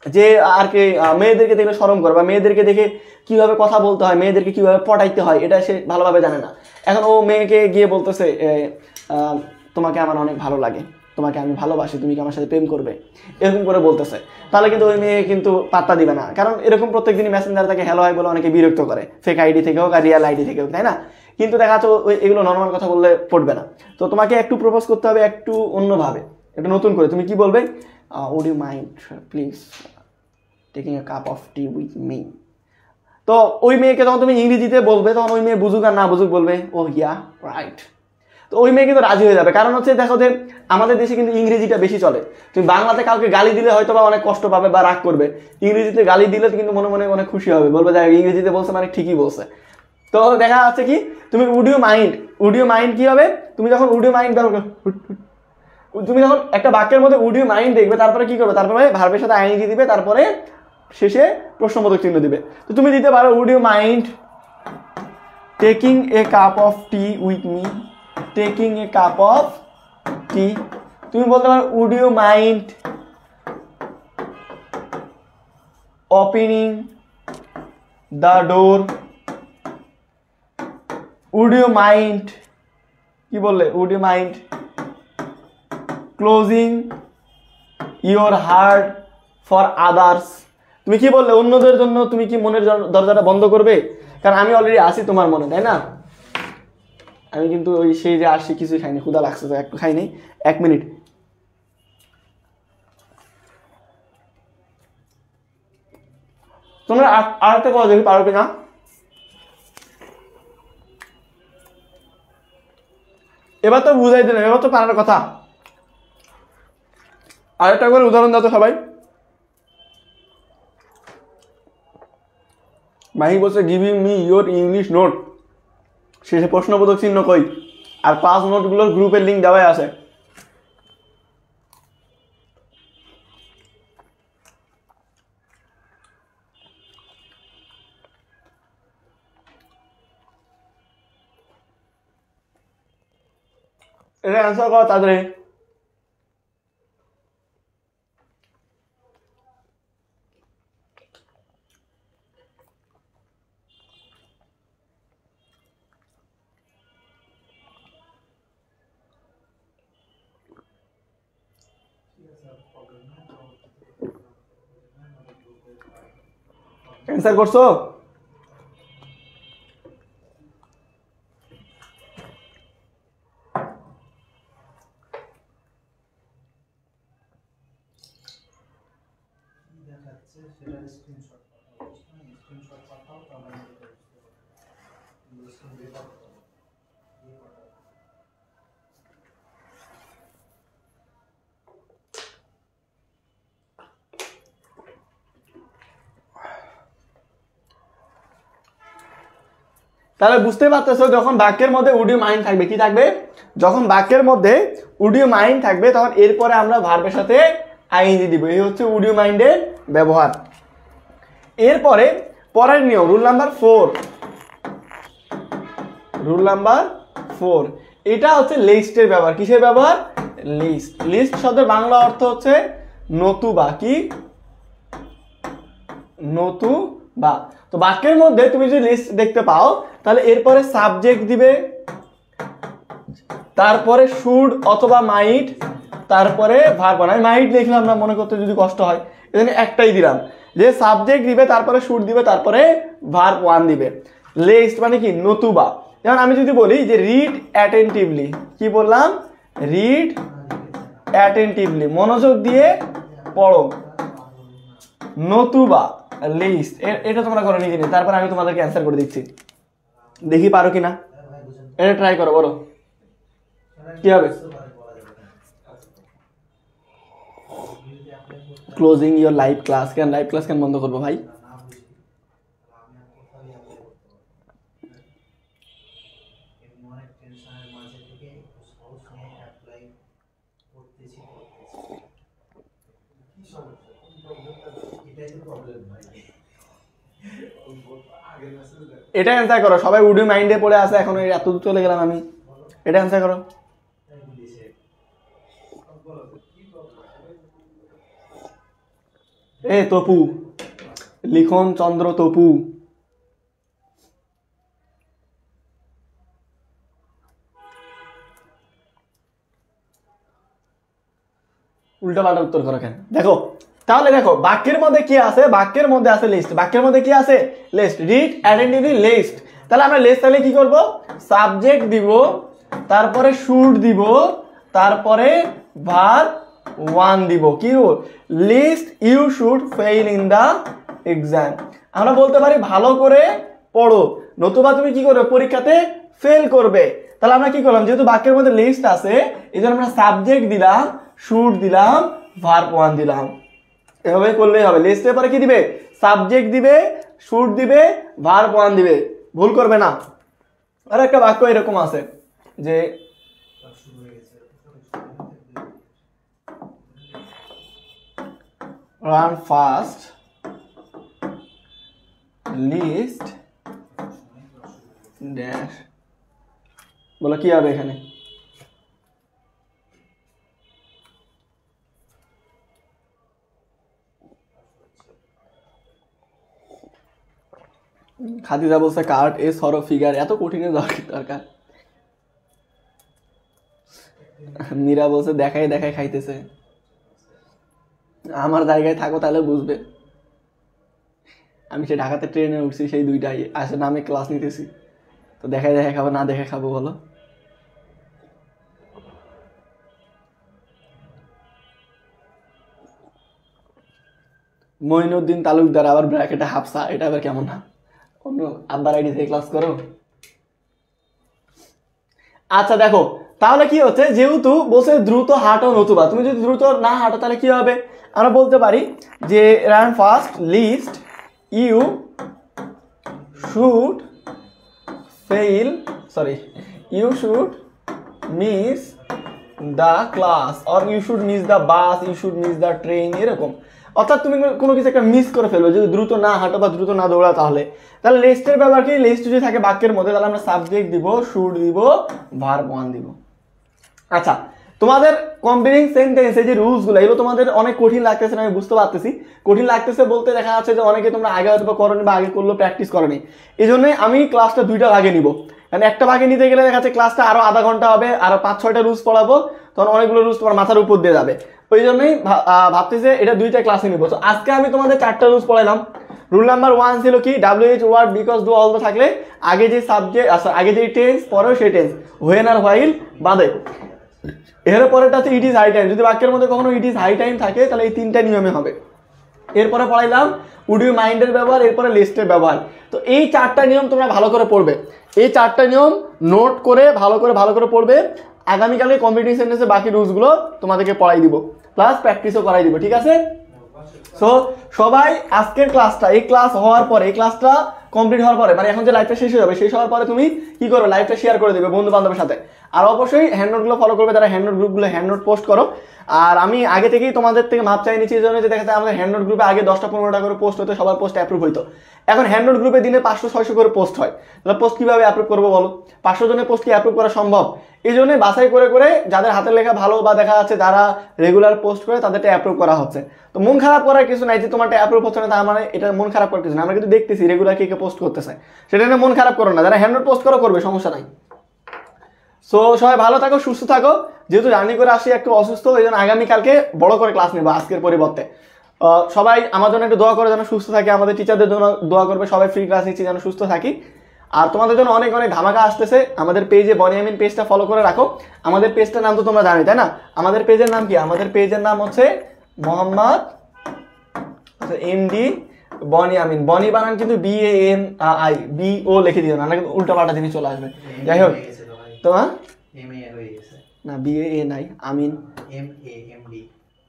যে আর কি মেয়েদেরকে দেখলে শরম করে, বা মেয়েদেরকে দেখে কিভাবে কথা বলতে হয়, মেয়েদেরকে কিভাবে পটাইতে হয়, এটা সে ভালোভাবে জানে না। এখন ও মেয়েকে গিয়ে বলতেছে তোমাকে আমার অনেক ভালো লাগে, তোমাকে আমি ভালোবাসি, তুমি কি আমার সাথে প্রেম করবে, এরকম করে বলতেছে। তাহলে কিন্তু ওই মেয়ে কিন্তু পাত্তা দিবে না, কারণ এরকম প্রত্যেকদিনই মেসেঞ্জার তাকে হ্যালো হয় বলে অনেকে বিরক্ত করে, ফেক আইডি থেকে হোক আর রিয়েল আইডি থেকে হোক, তাই না? কিন্তু দেখা যাচ্ছে এগুলো নর্মাল কথা বললে পড়বে না। তো তোমাকে একটু প্রপোজ করতে হবে একটু অন্যভাবে, একটু নতুন করে। তুমি কি বলবে? Would you mind please taking a cup of tea with me. তো ওই মেয়েকে যখন তুমি ইংরেজিতে বলবে তখন ওই মেয়ে বুঝুক আর না বুঝুক বলবে ও ইয়া রাইট। তো ওই মেয়ে কিন্তু রাজি হয়ে যাবে, কারণ হচ্ছে দেখো যে আমাদের দেশে কিন্তু ইংরেজিটা বেশি চলে। তুমি বাংলাতে কাউকে গালি দিলে হয়তো বা অনেক কষ্ট পাবে বা রাগ করবে, ইংরেজিতে গালি দিলে কিন্তু মনে মনে অনেক খুশি হবে, বলবে যে ইংরেজিতে বলছে মানে ঠিকই বলছে। তো দেখা যাচ্ছে কি তুমি উড ইউ মাইন্ড কি হবে, তুমি যখন উড ইউ মাইন্ড তুমি যখন একটা বাক্যের মধ্যে উড ইউ মাইন্ড দেখবে তারপরে কি করবে, তারপরে ভার্বের সাথে আইএনজি দিবে, তারপরে শেষে প্রশ্নবোধক চিহ্ন দিবে। তো তুমি দিতে পারো would you mind taking a cup of tea with me, taking a cup of tea. তুমি বলতে পারো would you mind opening the door, would you mind কি বললে, would you mind closing your heart for others. তুমি কি বললে, অন্যদের জন্য তুমি কি মনের দরজাটা বন্ধ করবে, কারণ আমি অলরেডি আসি তোমার মনে, তাই না? আমি কিন্তু ওই সেই যে আসি কিছুই খাইনি, ক্ষুধা লাগছে তো একটু খাইনি, 1 মিনিট। তোমরা আরেকটা কথা দেখি পারো কিনা। এবার তো বুঝাই দিলাম, এবার তো পারার কথা। আরেকটা করে উদাহরণ দাও তো সবাই। মাহি বলছে giving me your English note, শেষে প্রশ্নবোধক চিহ্ন কই, আর 5 নোটগুলোর গ্রুপের লিঙ্ক দেওয়াই আছে। এটা অ্যান্সার করো তাড়াতাড়ি। অ্যান্সার করছো? তাহলে বুঝতে পারতেছো যখন বাক্যের মধ্যে উড ইউ মাইন্ড থাকবে, কি থাকবে, যখন বাক্যের মধ্যে উড ইউ মাইন্ড থাকবে তখন এরপরে আমরা ভার্বের সাথে আইএনজি দিব। এই হচ্ছে উড ইউ মাইন্ডের ব্যবহার। এরপরে পরের নিয়ম, রুল নাম্বার 4, রুল নাম্বার 4, এটা হচ্ছে লিস্টের ব্যবহার। কিসের ব্যবহার? লিস্ট। লিস্ট শব্দের বাংলা অর্থ হচ্ছে নতুবা। কি? নতুবা। তো বাক্যের মধ্যে তুমি যদি লিস্ট দেখতে পাও তাহলে এরপরে সাবজেক্ট দিবে, তারপরে শুড অথবা মাইট, তারপরে ভার্ব। আমি মাইট লিখলাম না মনে করতে যদি কষ্ট হয়, এখানে একটাই দিলাম, যে সাবজেক্ট দিবে, তারপরে শুড দিবে, তারপরে ভার্ব 1 দিবে। লিস্ট মানে কি? নতুবা। যেমন আমি যদি বলি যে রিড অ্যাটেন্টিভলি, কি বললাম? রিড অ্যাটেন্টিভলি, মনোযোগ দিয়ে পড়ো, নতুবা লিস্ট। এটা তোমরা করো নিজে নিজে, তারপর আমি তোমাদেরকে অ্যান্সার করে দিচ্ছি, দেখি পারো কিনা। এটা ট্রাই করো, বলো কি হবে। Closing your live class. কেন লাইভ ক্লাস কেন বন্ধ করবো ভাই? এটা অ্যান্সার করো সবাই। উড ইউ মাইন্ডে পড়ে আছে, এখন এত দূর চলে গেলাম আমি। এটা অ্যান্সার করো। এ তপু, লিখন চন্দ্র তপু। উল্টা পাল্টা উত্তর করো কেন? দেখো তাহলে দেখো বাক্যের মধ্যে কি আছে, বাক্যের মধ্যে আছে লিস্ট। বাক্যের মধ্যে কি আছে? লিস্ট। Read attentively lest. তাহলে আমরা লিস্ট তাহলে কি করব? সাবজেক্ট দিব, তারপরে শুড দিব, তারপরে ভার্ব 1 দিব। কি lest you should fail in the exam. আমরা বলতে পারি ভালো করে পড়ো, নতুবা তুমি কি করবে পরীক্ষাতে ফেল করবে। তাহলে আমরা কি করলাম, যেহেতু বাক্যের মধ্যে লিস্ট আছে এই জন্য আমরা সাবজেক্ট দিলাম, শুড দিলাম, ভার্ব 1 দিলাম। এভাবে করলেই হবে। লিস্টের পরে কি দিবে, সাবজেক্ট দিবে, শুড দিবে, ভার্ব 1 দিবে, ভুল করবে না। আর একটা বাক্য এরকম আছে যে রান ফাস্ট লিস্ট ড্যাশ, বলো কি হবে এখানে, খাদিজা বলছে কার্ড এ সরো ফিগার, এত কঠিনের দরকার। মীরা বলছে দেখাই দেখাই খাইতেছে। আমার জায়গায় থাকো তাহলে বুঝবে। আমি সে ঢাকাতে ট্রেনে উঠছি, সেই 2টাই আসে নামে ক্লাস নিতেছি, তো দেখাই দেখাই খাবো না দেখে খাবো বলো। মঈনুদ্দিন তালুকদার আবার ব্র্যাকেটে হাফসা, এটা আবার কেমন না, অন্য আব্বার আইডি থেকে ক্লাস করো। আচ্ছা দেখো তাহলে কি হচ্ছে, যেহেতু বসে দ্রুত হাঁটো নতুবা, তুমি যদি দ্রুত না হাঁটো তাহলে কি হবে, আমরা বলতে পারি যে run fast lest you should fail, sorry you should miss the class, or you should miss the bus, you should miss the train, এরকম। অর্থাৎ তুমি কোনো কিছু একটা মিস করে ফেলবে যদি দ্রুত না হাঁটো বা দ্রুত না দৌড়াও। তাহলে লিস্টের ব্যাপার কি, লিস্ট যদি থাকে বাক্যের মধ্যে তাহলে আমরা সাবজেক্ট দিব, শুড দিব, ভার্ব 1 দিব। আচ্ছা তোমাদের কম্বিনিং সেন্টেন্স এই যে রুলসগুলো, এগুলো তোমাদের অনেক কঠিন লাগতেছে না, আমি বুঝতে পারতেছি। কঠিন লাগতেছে বলতে দেখা যাচ্ছে যে অনেকে তোমরা আগে হয়তো করনি বা আগে করলেও প্র্যাকটিস করনি। এই জন্যই আমি ক্লাসটা 2টা ভাগে নিব, কারণ একটা ভাগে নিতে গেলে দেখা যাচ্ছে ক্লাসটা আরো আধা ঘন্টা হবে, আরো 5-6টা রুলস পড়াবো, তখন অনেকগুলো রুলস তোমার মাথার উপর দিয়ে যাবে। ওই জন্যই ভাবতেছি যে এটা 2টা ক্লাসে নিব। তো আজকে আমি তোমাদের 4টা রুলস পড়াইলাম। রুল নাম্বার 1 ছিল কি, WH word because do all থাকলে আগে যে সাবজেক্ট, আগে যে টেন্স পরেও সেই টেন্স, হোয়েন আর হোয়াইল বাদে। এর পরেরটা হচ্ছে ইট ইজ হাই টাইম, যদি বাক্যের মধ্যে কখনো ইট ইজ হাই টাইম থাকে তাহলে এই 3টা নিয়মে হবে। এরপরে পড়াইলাম উড ইউ মাইন্ডের ব্যবহার, এরপরে লিস্টের ব্যবহার। তো এই 4টা নিয়ম তোমরা ভালো করে পড়বে, এই 4টা নিয়ম নোট করে ভালো করে পড়বে। আগামীকালে কম্পিটিটিভ সেন্টেন্সে বাকি রুলসগুলো তোমাদেরকে পড়াই দিব, প্লাস প্র্যাকটিসও করাই দিব, ঠিক আছে? সো সবাই আজকের ক্লাসটা, এই ক্লাস হওয়ার পরে, এই ক্লাসটা কমপ্লিট হওয়ার পরে, মানে এখন যে লাইভটা শেষ হয়ে যাবে, শেষ হওয়ার পরে তুমি কি করো, লাইভটা শেয়ার করে দেবে বন্ধু বান্ধবের সাথে। আর অবশ্যই হ্যান্ড নোটগুলো ফলো করবে, যারা হ্যান্ড নোট গ্রুপগুলো হ্যান্ড নোট পোস্ট করো। আর আমি আগে থেকেই তোমাদের থেকে মাপ চাই নিচ্ছি, এই জন্য যে দেখা যায় আমাদের হ্যান্ড নোট গ্রুপে আগে 10টা-15টা করে পোস্ট হতো, সবার পোস্ট অ্যাপ্রুভ হইতো। এখন হ্যান্ড নোট গ্রুপে দিনে 500-600 করে পোস্ট হয়, তাহলে পোস্ট কিভাবে অ্যাপ্রুভ করবো বলো? 500 জনের পোস্ট কি অ্যাপ্রুভ করা সম্ভব? এই জন্য বাছাই করে যাদের হাতের লেখা ভালো বা দেখা যাচ্ছে যারা রেগুলার পোস্ট করে তাদেরটা অ্যাপ্রুভ করা হচ্ছে। তো মন খারাপ করার কিছু নাই যে তোমারটা অ্যাপ্রুভ হচ্ছে না, তার মানে এটা মন খারাপ করার কিছু না। আমরা কিন্তু দেখতেছি রেগুলার কে পোস্ট করতেছে, সেটা নিয়ে মন খারাপ করো না। যারা হ্যান্ড নোট পোস্ট করবে সমস্যা নাই। সো সবাই ভালো থাকো, সুস্থ থাকো। যেহেতু জার্নি করে আসি একটু অসুস্থ, এই জন্য আগামীকালকে বড় করে ক্লাস নেবো আজকের পরিবর্তে। সবাই আমার জন্য একটু দোয়া করে যেন সুস্থ থাকি, আমাদের টিচারদের জন্য দোয়া করবে, সবাই ফ্রি ক্লাস নিচ্ছি যেন সুস্থ থাকি। আর তোমাদের জন্য অনেক অনেক ধামাকা আসতেছে আমাদের পেজে, বনিয়ামিন পেজটা ফলো করে রাখো। আমাদের পেজটার নাম তো তোমরা জানো তাই না? আমাদের পেজের নাম কি? আমাদের পেজের নাম হচ্ছে মোহাম্মদ এমডি বনিয়ামিন। বনি বানান কিন্তু BANI, BO লিখে দিও না, কিন্তু উল্টা পাল্টা জিনিস চলে আসবে। যাই হোক তোমার না BANI আমিন,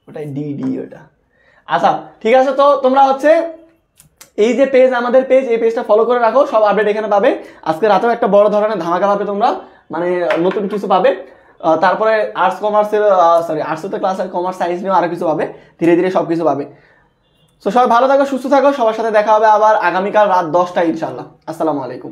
ওটাই DD ওটা। আচ্ছা ঠিক আছে, তো তোমরা হচ্ছে এই যে পেজ, আমাদের পেজ, এই পেজটা ফলো করে রাখো, সব আপডেট এখানে পাবে। আজকে রাতেও একটা বড় ধরনের ধামাকা পাবে তোমরা, মানে নতুন কিছু পাবে। তারপরে আর্টসের তো ক্লাস, আর কমার্স সায়েন্স নিয়েও আরো কিছু পাবে, ধীরে ধীরে সব কিছু পাবে। তো সবাই ভালো থাকো, সুস্থ থাকো, সবার সাথে দেখা হবে আবার আগামীকাল রাত 10টায় ইনশাআল্লাহ। আসসালামু আলাইকুম।